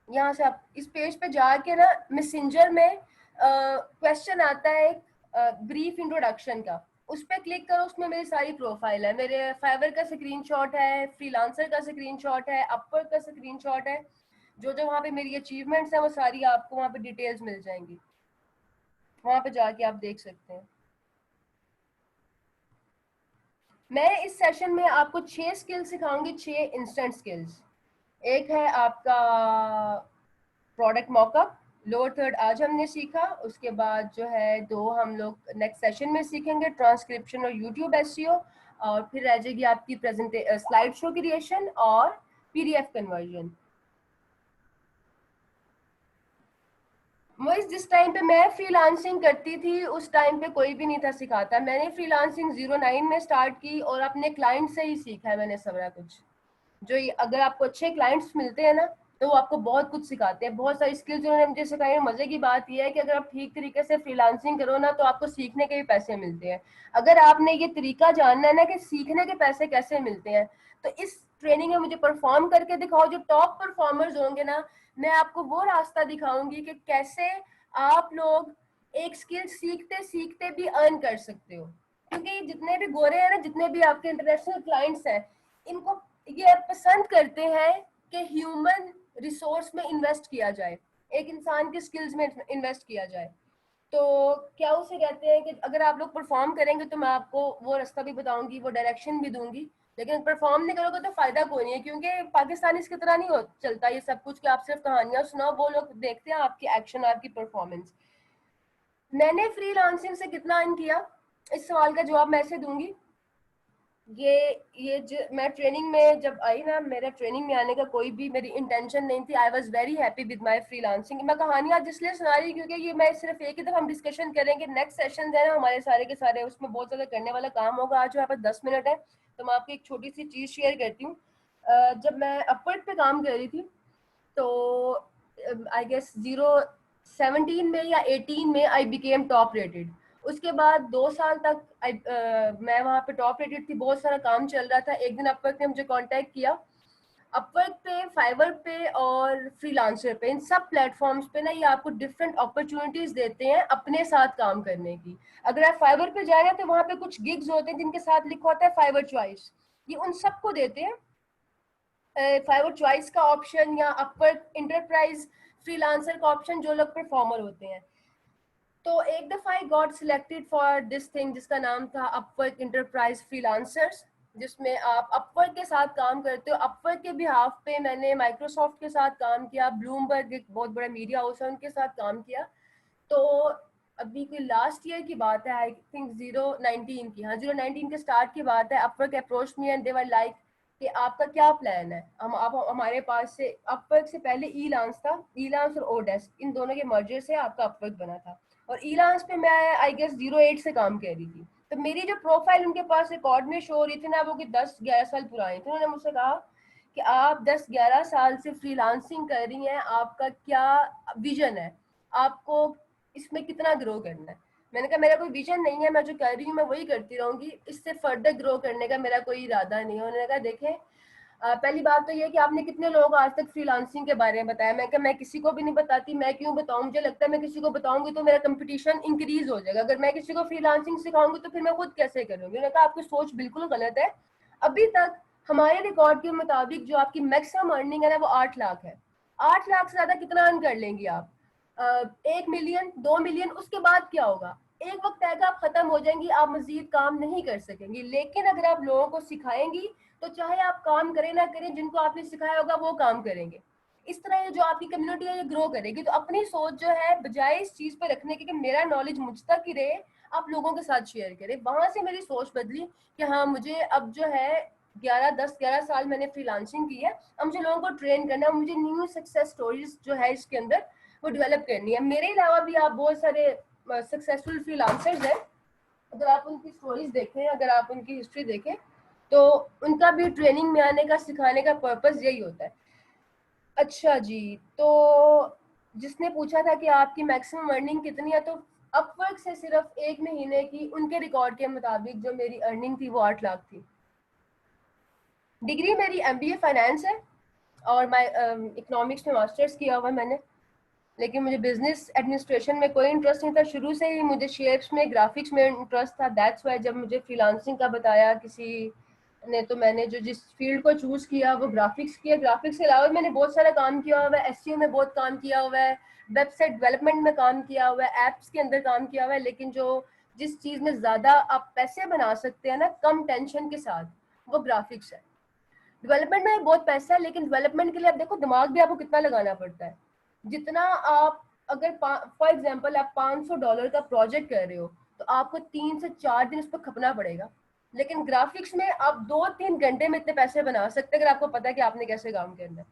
यहाँ से आप इस पेज पे जाके ना मैसेंजर में क्वेश्चन आता है ब्रीफ इंट्रोडक्शन का, उस पर क्लिक करो, उसमें मेरी सारी प्रोफाइल है, मेरे फाइवर का स्क्रीनशॉट है, फ्रीलांसर का स्क्रीनशॉट है, अपवर्क का स्क्रीनशॉट है। जो जो वहाँ पे मेरी अचीवमेंट्स हैं वो सारी आपको वहाँ पे डिटेल्स मिल जाएंगी, वहाँ पे जाके आप देख सकते हैं। मैं इस सेशन में आपको 6 स्किल्स सिखाऊंगी, 6 इंस्टेंट स्किल्स। एक है आपका प्रोडक्ट मॉकअप, लोअर थर्ड आज हमने सीखा। उसके बाद जो है 2 हम लोग नेक्स्ट सेशन में सीखेंगे, ट्रांसक्रिप्शन और यूट्यूब एसईओ। और फिर रह जाएगी आपकी स्लाइड शो क्रिएशन और पीडीएफ कन्वर्जन। वो जिस टाइम पे मैं फ्रीलांसिंग करती थी उस टाइम पे कोई भी नहीं था सिखाता। मैंने फ्रीलांसिंग 09 में स्टार्ट की और अपने क्लाइंट से ही सीखा है मैंने सारा कुछ। जो अगर आपको अच्छे क्लाइंट्स मिलते हैं ना, तो वो आपको बहुत कुछ सिखाते हैं, बहुत सारी स्किल्स उन्होंने मुझे सिखाई है। मजे की बात यह है कि अगर आप ठीक तरीके से फ्रीलांसिंग करो ना, तो आपको सीखने के भी पैसे मिलते हैं। अगर आपने ये तरीका जानना है ना कि सीखने के पैसे कैसे मिलते हैं, तो इस ट्रेनिंग में मुझे परफॉर्म करके दिखाओ। जो टॉप परफॉर्मर्स होंगे ना, मैं आपको वो रास्ता दिखाऊंगी कि कैसे आप लोग एक स्किल सीखते सीखते भी अर्न कर सकते हो। क्योंकि जितने भी गोरे हैं ना, जितने भी आपके इंटरनेशनल क्लाइंट्स हैं, इनको ये पसंद करते हैं कि ह्यूमन रिसोर्स में इन्वेस्ट किया जाए, एक इंसान के स्किल्स में इन्वेस्ट किया जाए। तो क्या उसे कहते हैं कि अगर आप लोग परफॉर्म करेंगे तो मैं आपको वो रास्ता भी बताऊंगी, वो डायरेक्शन भी दूंगी। लेकिन परफॉर्म नहीं करोगे तो फायदा कोई नहीं है, क्योंकि पाकिस्तानी की तरह नहीं हो चलता ये सब कुछ कि आप सिर्फ कहानियां सुनाओ, वो लोग देखते हैं आपकी एक्शन, आपकी परफॉर्मेंस। मैंने फ्रीलांसिंग से कितना अर्न किया, इस सवाल का जवाब मैं ऐसे दूंगी। मैं ट्रेनिंग में जब आई ना, मेरा ट्रेनिंग में आने का कोई भी मेरी इंटेंशन नहीं थी। I was very happy with my freelancing. मैं कहानियां आज इसलिए सुना रही क्योंकि ये मैं सिर्फ एक ही दफा हम डिस्कशन करेंगे, नेक्स्ट सेशन है ना हमारे सारे के सारे, उसमें बहुत ज्यादा करने वाला काम होगा। आज यहाँ पर 10 मिनट है, तो मैं आपको एक छोटी सी चीज शेयर करती हूँ। जब मैं अपवर्क पे काम कर रही थी, तो आई गेस 017 में या 18 में आई बिकेम टॉप रेटेड। उसके बाद 2 साल तक मैं वहाँ पे टॉप रेटेड थी, बहुत सारा काम चल रहा था। एक दिन अपवर्क ने मुझे कांटेक्ट किया। अपवर्क पे, फाइवर पे और फ्रीलांसर पे, इन सब प्लेटफॉर्म्स पे ना ये आपको डिफरेंट अपॉर्चुनिटीज देते हैं अपने साथ काम करने की। अगर आप फाइवर पे जा रहे हैं तो वहाँ पे कुछ गिग्स होते हैं जिनके साथ लिखा होता है फाइवर चॉइस, ये उन सबको देते हैं फाइवर चॉइस का ऑप्शन, या अपवर्क इंटरप्राइज फ्रीलांसर का ऑप्शन, जो लोग परफॉर्मर होते हैं। तो एक दफा I got selected for this thing जिसका नाम था अपवर्क इंटरप्राइज फ्रीलांसर्स, जिसमें आप अपवर्क के साथ काम करते हो। अपवर्क के बिहाफ पे मैंने माइक्रोसॉफ्ट के साथ काम किया, ब्लूमबर्ग एक बहुत बड़ा मीडिया हाउस है, उनके साथ काम किया। तो अभी कोई लास्ट ईयर की बात है, आई थिंक 019 की, हाँ 019 के स्टार्ट की बात है। Upwork approach me and they were like कि आपका क्या प्लान है। हम आप हमारे पास से, अपवर्क से पहले ई लांस था, ई लांस और ओडेस्क इन दोनों के मर्जर से आपका अपवर्क बना था। और ई लांस पे मैं आई गेस 08 से काम कर रही थी। तो मेरी जो प्रोफाइल उनके पास रिकॉर्ड में शो हो रही थी ना, वो कि 10-11 साल पुरानी थी। उन्होंने मुझसे कहा कि आप 10-11 साल से फ्रीलांसिंग कर रही हैं, आपका क्या विजन है, आपको इसमें कितना ग्रो करना है। मैंने कहा मेरा कोई विजन नहीं है, मैं जो कर रही हूँ मैं वही करती रहूंगी, इससे फर्दर ग्रो करने का मेरा कोई इरादा नहीं है। उन्होंने कहा देखें, पहली बात तो ये कि आपने कितने लोगों को आज तक फ्रीलांसिंग के बारे में बताया। मैं किसी को भी नहीं बताती, मैं क्यों बताऊं? मुझे लगता है मैं किसी को बताऊंगी तो मेरा कंपटीशन इंक्रीज हो जाएगा। अगर मैं किसी को फ्रीलांसिंग सिखाऊंगी तो फिर मैं खुद कैसे करूंगी? मैंने कहा आपकी सोच बिल्कुल गलत है। अभी तक हमारे रिकॉर्ड के मुताबिक जो आपकी मैक्सिमम अर्निंग है ना वो 8 लाख है। 8 लाख से ज्यादा कितना अर्न कर लेंगी आप? 1 मिलियन, 2 मिलियन, उसके बाद क्या होगा? एक वक्त आएगा आप खत्म हो जाएंगी, आप मजीद काम नहीं कर सकेंगी। लेकिन अगर आप लोगों को सिखाएंगी तो चाहे आप काम करें ना करें, जिनको आपने सिखाया होगा वो काम करेंगे। इस तरह ये जो आपकी कम्युनिटी है ये ग्रो करेगी। तो अपनी सोच जो है बजाय इस चीज पे रखने की कि मेरा नॉलेज मुझ तक ही रहे, आप लोगों के साथ शेयर करें। वहां से मेरी सोच बदली कि हाँ मुझे अब जो है 11 साल मैंने फ्रीलांसिंग की है, अब मुझे लोगों को ट्रेन करना है, मुझे न्यू सक्सेस स्टोरीज जो है इसके अंदर वो डेवलप करनी है। मेरे अलावा भी आप बहुत सारे सक्सेसफुल फ्रीलांसर्स हैं, अगर आप उनकी स्टोरीज देखें, अगर आप उनकी हिस्ट्री देखें तो उनका भी ट्रेनिंग में आने का, सिखाने का पर्पस यही होता है। अच्छा जी, तो जिसने पूछा था कि आपकी मैक्सिमम अर्निंग कितनी है, तो अपवर्क से सिर्फ 1 महीने की उनके रिकॉर्ड के मुताबिक जो मेरी अर्निंग थी वो 8 लाख थी। डिग्री मेरी MBA फाइनेंस है और मैं इकोनॉमिक्स में मास्टर्स किया हुआ है मैंने। लेकिन मुझे बिजनेस एडमिनिस्ट्रेशन में कोई इंटरेस्ट नहीं था शुरू से ही, मुझे शेप्स में, ग्राफिक्स में इंटरेस्ट था। दैट्स वाई जब मुझे फ्रीलांसिंग का बताया किसी ने तो मैंने जो जिस फील्ड को चूज किया वो ग्राफिक्स किया। ग्राफिक्स के अलावा मैंने बहुत सारा काम किया हुआ है, SEO में बहुत काम किया हुआ है, वेबसाइट डेवलपमेंट में काम किया हुआ है, एप्स के अंदर काम किया हुआ है। लेकिन जो जिस चीज में ज्यादा आप पैसे बना सकते हैं ना कम टेंशन के साथ, वो ग्राफिक्स है। डेवलपमेंट में बहुत पैसा है, लेकिन डेवलपमेंट के लिए आप देखो दिमाग भी आपको कितना लगाना पड़ता है। जितना आप अगर फॉर एग्जांपल आप $500 का प्रोजेक्ट कर रहे हो तो आपको 3 से 4 दिन उस पर खपना पड़ेगा। लेकिन ग्राफिक्स में आप 2-3 घंटे में इतने पैसे बना सकते हैं अगर आपको पता है कि आपने कैसे काम करना है।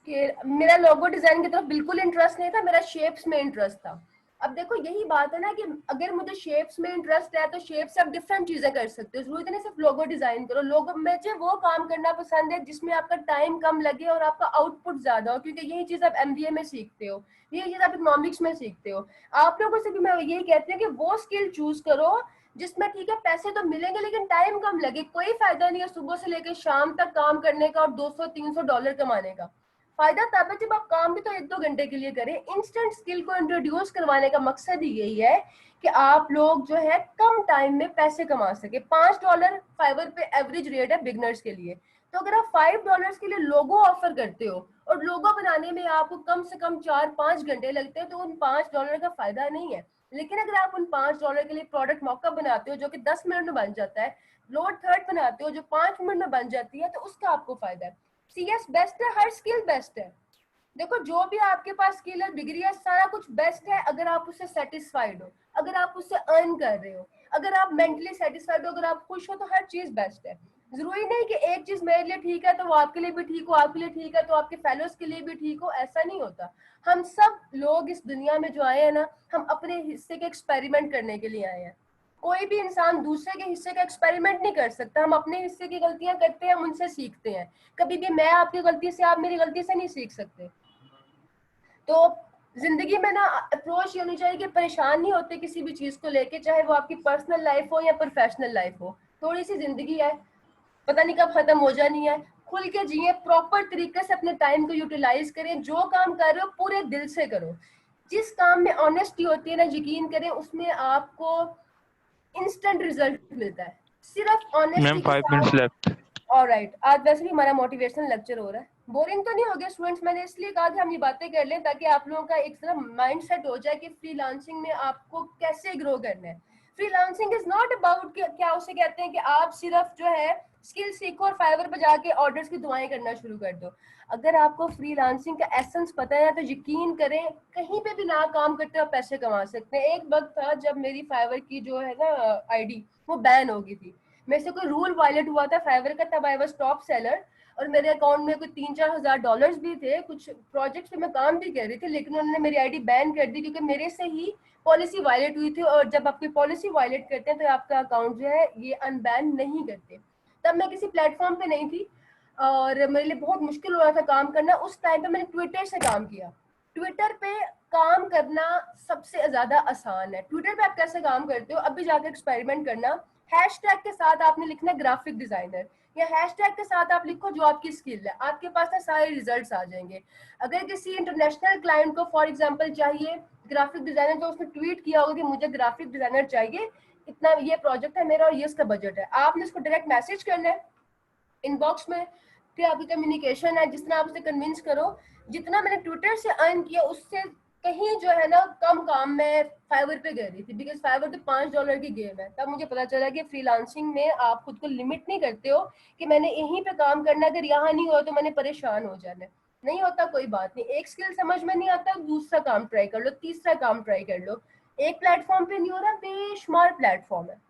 कि मेरा लोगो डिजाइन की तरफ बिल्कुल इंटरेस्ट नहीं था, मेरा शेप्स में इंटरेस्ट था। अब देखो यही बात है ना कि अगर मुझे शेप्स में इंटरेस्ट है तो शेप से आप डिफरेंट चीजें कर सकते हो, जरूरत नहीं सिर्फ लोगो डिजाइन करो। लोगो मुझे वो काम करना पसंद है जिसमें आपका टाइम कम लगे और आपका आउटपुट ज्यादा हो, क्योंकि यही चीज आप MBA में सीखते हो, यही चीज आप इकोनॉमिक्स में सीखते हो। आप लोगों से भी मैं यही कहती हूँ कि वो स्किल चूज करो जिसमें ठीक है पैसे तो मिलेंगे लेकिन टाइम कम लगे। कोई फायदा नहीं है सुबह से लेकर शाम तक काम करने का और $200-300 कमाने का। फायदा तब है जब आप काम भी तो 1-2 घंटे के लिए करें। इंस्टेंट स्किल को इंट्रोड्यूस करवाने का मकसद ही यही है कि आप लोग जो है कम टाइम में पैसे कमा सके। $5 फाइवर पे एवरेज रेट है बिगनर्स के लिए। तो अगर आप $5 के लिए लोगो ऑफर करते हो और लोगो बनाने में आपको कम से कम 4-5 घंटे लगते हैं तो उन $5 का फायदा नहीं है। लेकिन अगर आप उन $5 के लिए प्रोडक्ट मौका बनाते हो जो कि 10 मिनट में बन जाता है, लोड थर्ड बनाते हो जो 5 मिनट में बन जाती है, तो उसका आपको फायदा है। CS बेस्ट है, हर स्किल बेस्ट है। देखो जो भी आपके पास स्किल है, डिग्री है, सारा कुछ बेस्ट है अगर आप उससे सेटिस्फाइड हो, अगर आप उससे अर्न कर रहे हो, अगर आप मेंटली सेटिस्फाइड हो, अगर आप खुश हो, तो हर चीज बेस्ट है। जरूरी नहीं कि एक चीज मेरे लिए ठीक है तो वो आपके लिए भी ठीक हो, आपके लिए ठीक है तो आपके फेलोज के लिए भी ठीक हो, ऐसा नहीं होता। हम सब लोग इस दुनिया में जो आए हैं ना, हम अपने हिस्से के एक्सपेरिमेंट करने के लिए आए हैं। कोई भी इंसान दूसरे के हिस्से का एक्सपेरिमेंट नहीं कर सकता। हम अपने हिस्से की गलतियां करते हैं, हम उनसे सीखते हैं। कभी भी मैं आपकी गलती से, आप मेरी गलती से नहीं सीख सकते। तो जिंदगी में ना अप्रोच ये होनी चाहिए कि परेशान नहीं होते किसी भी चीज को लेके, चाहे वो आपकी पर्सनल लाइफ हो या प्रोफेशनल लाइफ हो। थोड़ी सी जिंदगी है, पता नहीं कब खत्म हो जानी है। खुल के जिए, प्रॉपर तरीके से अपने टाइम को यूटिलाइज करें। जो काम कर रहे हो पूरे दिल से करो। जिस काम में ऑनेस्टी होती है ना, यकीन करें उसमें आपको इंस्टेंट रिजल्ट मिलता है, सिर्फ मैम ऑनेस्टी के 5 मिनट्स साथ। लेफ्ट। ऑलराइट, आज वैसे भी हमारा मोटिवेशनल लेक्चर हो रहा है। बोरिंग तो नहीं हो गया स्टूडेंट्स? मैंने इसलिए कहा कि हम ये बातें कर लें ताकि आप लोगों का एक तरह माइंड सेट हो जाए कि फ्रीलांसिंग में आपको कैसे ग्रो करना है। फ्रीलांसिंग इज नॉट अबाउट क्या उसे कहते हैं कि आप सिर्फ जो है स्किल सीखो और फाइवर पर जाके ऑर्डर्स की दुआएं करना शुरू कर दो। अगर आपको फ्रीलांसिंग का एसेंस पता है तो यकीन करें कहीं पे भी ना काम करते हो पैसे कमा सकते हैं। एक वक्त था जब मेरी फाइवर की जो है ना ID वो बैन हो गई थी, मेरे से कोई रूल वायलेट हुआ था फाइवर का, तब आई वाज टॉप सेलर और मेरे अकाउंट में कोई $3-4 हज़ार भी थे। कुछ प्रोजेक्ट्स पे मैं काम भी कर रही थी लेकिन उन्होंने मेरी ID बैन कर दी क्योंकि मेरे से ही पॉलिसी वायलेट हुई थी। और जब आप कोई पॉलिसी वायलेट करते हैं तो आपका अकाउंट जो है ये अनबैन नहीं करते। तब मैं किसी प्लेटफॉर्म पे नहीं थी और मेरे लिए बहुत मुश्किल हो रहा था काम करना। उस टाइम पे मैंने ट्विटर से काम किया। ट्विटर पे काम करना सबसे ज्यादा आसान है। ट्विटर पे आप कैसे काम करते हो, अभी जाकर एक्सपेरिमेंट करना। हैशटैग के साथ आपने लिखना ग्राफिक डिजाइनर, या हैशटैग के साथ आप लिखो जो आपकी स्किल है, आपके पास ना सारे रिजल्ट्स आ जाएंगे। अगर किसी इंटरनेशनल क्लाइंट को फॉर एग्जांपल चाहिए ग्राफिक डिजाइनर, जो उसने ट्वीट किया होगा कि मुझे ग्राफिक डिजाइनर चाहिए, इतना ये प्रोजेक्ट है मेरा और ये इसका बजट है, आपने उसको डायरेक्ट मैसेज करना है इनबॉक्स में। फिर आपकी कम्युनिकेशन है, जिस तरह आप उसे कन्विंस करो। जितना मैंने ट्विटर से अर्न किया उससे कहीं जो है ना कम काम मैं फाइवर पे गई थी, बिकॉज फाइवर तो $5 की गेम है। तब मुझे पता चला कि फ्रीलांसिंग में आप खुद को लिमिट नहीं करते हो कि मैंने यहीं पे काम करना, अगर यहाँ नहीं हुआ तो मैंने परेशान हो जाना है। नहीं होता कोई बात नहीं, एक स्किल समझ में नहीं आता दूसरा काम ट्राई कर लो, तीसरा काम ट्राई कर लो। एक प्लेटफॉर्म पे नहीं हो रहा, बेशुमार प्लेटफॉर्म है।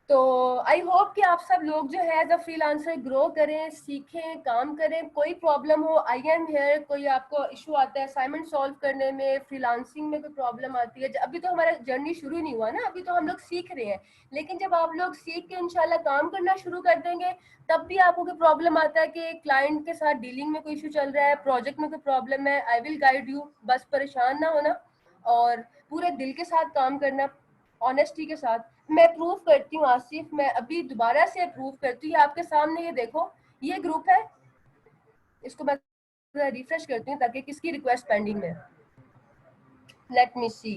तो आई होप कि आप सब लोग जो है एज अ फ्रीलांसर ग्रो करें, सीखें, काम करें। कोई प्रॉब्लम हो आई एम हियर, कोई आपको इशू आता है असाइनमेंट सॉल्व करने में, फ्रीलांसिंग में कोई प्रॉब्लम आती है, अभी तो हमारा जर्नी शुरू नहीं हुआ ना, अभी तो हम लोग सीख रहे हैं। लेकिन जब आप लोग सीख के इंशाल्लाह काम करना शुरू कर देंगे, तब भी आपको कोई प्रॉब्लम आता है कि क्लाइंट के साथ डीलिंग में कोई इशू चल रहा है, प्रोजेक्ट में कोई प्रॉब्लम है, आई विल गाइड यू। बस परेशान ना होना और पूरे दिल के साथ काम करना, ऑनेस्टी के साथ। मैं प्रूव करती हूँ आसिफ, मैं अभी दोबारा से प्रूव करती हूँ आपके सामने। ये देखो, ये ग्रुप है, इसको मैं रिफ्रेश करती हूँ ताकि किसकी रिक्वेस्ट पेंडिंग में। लेट मी सी,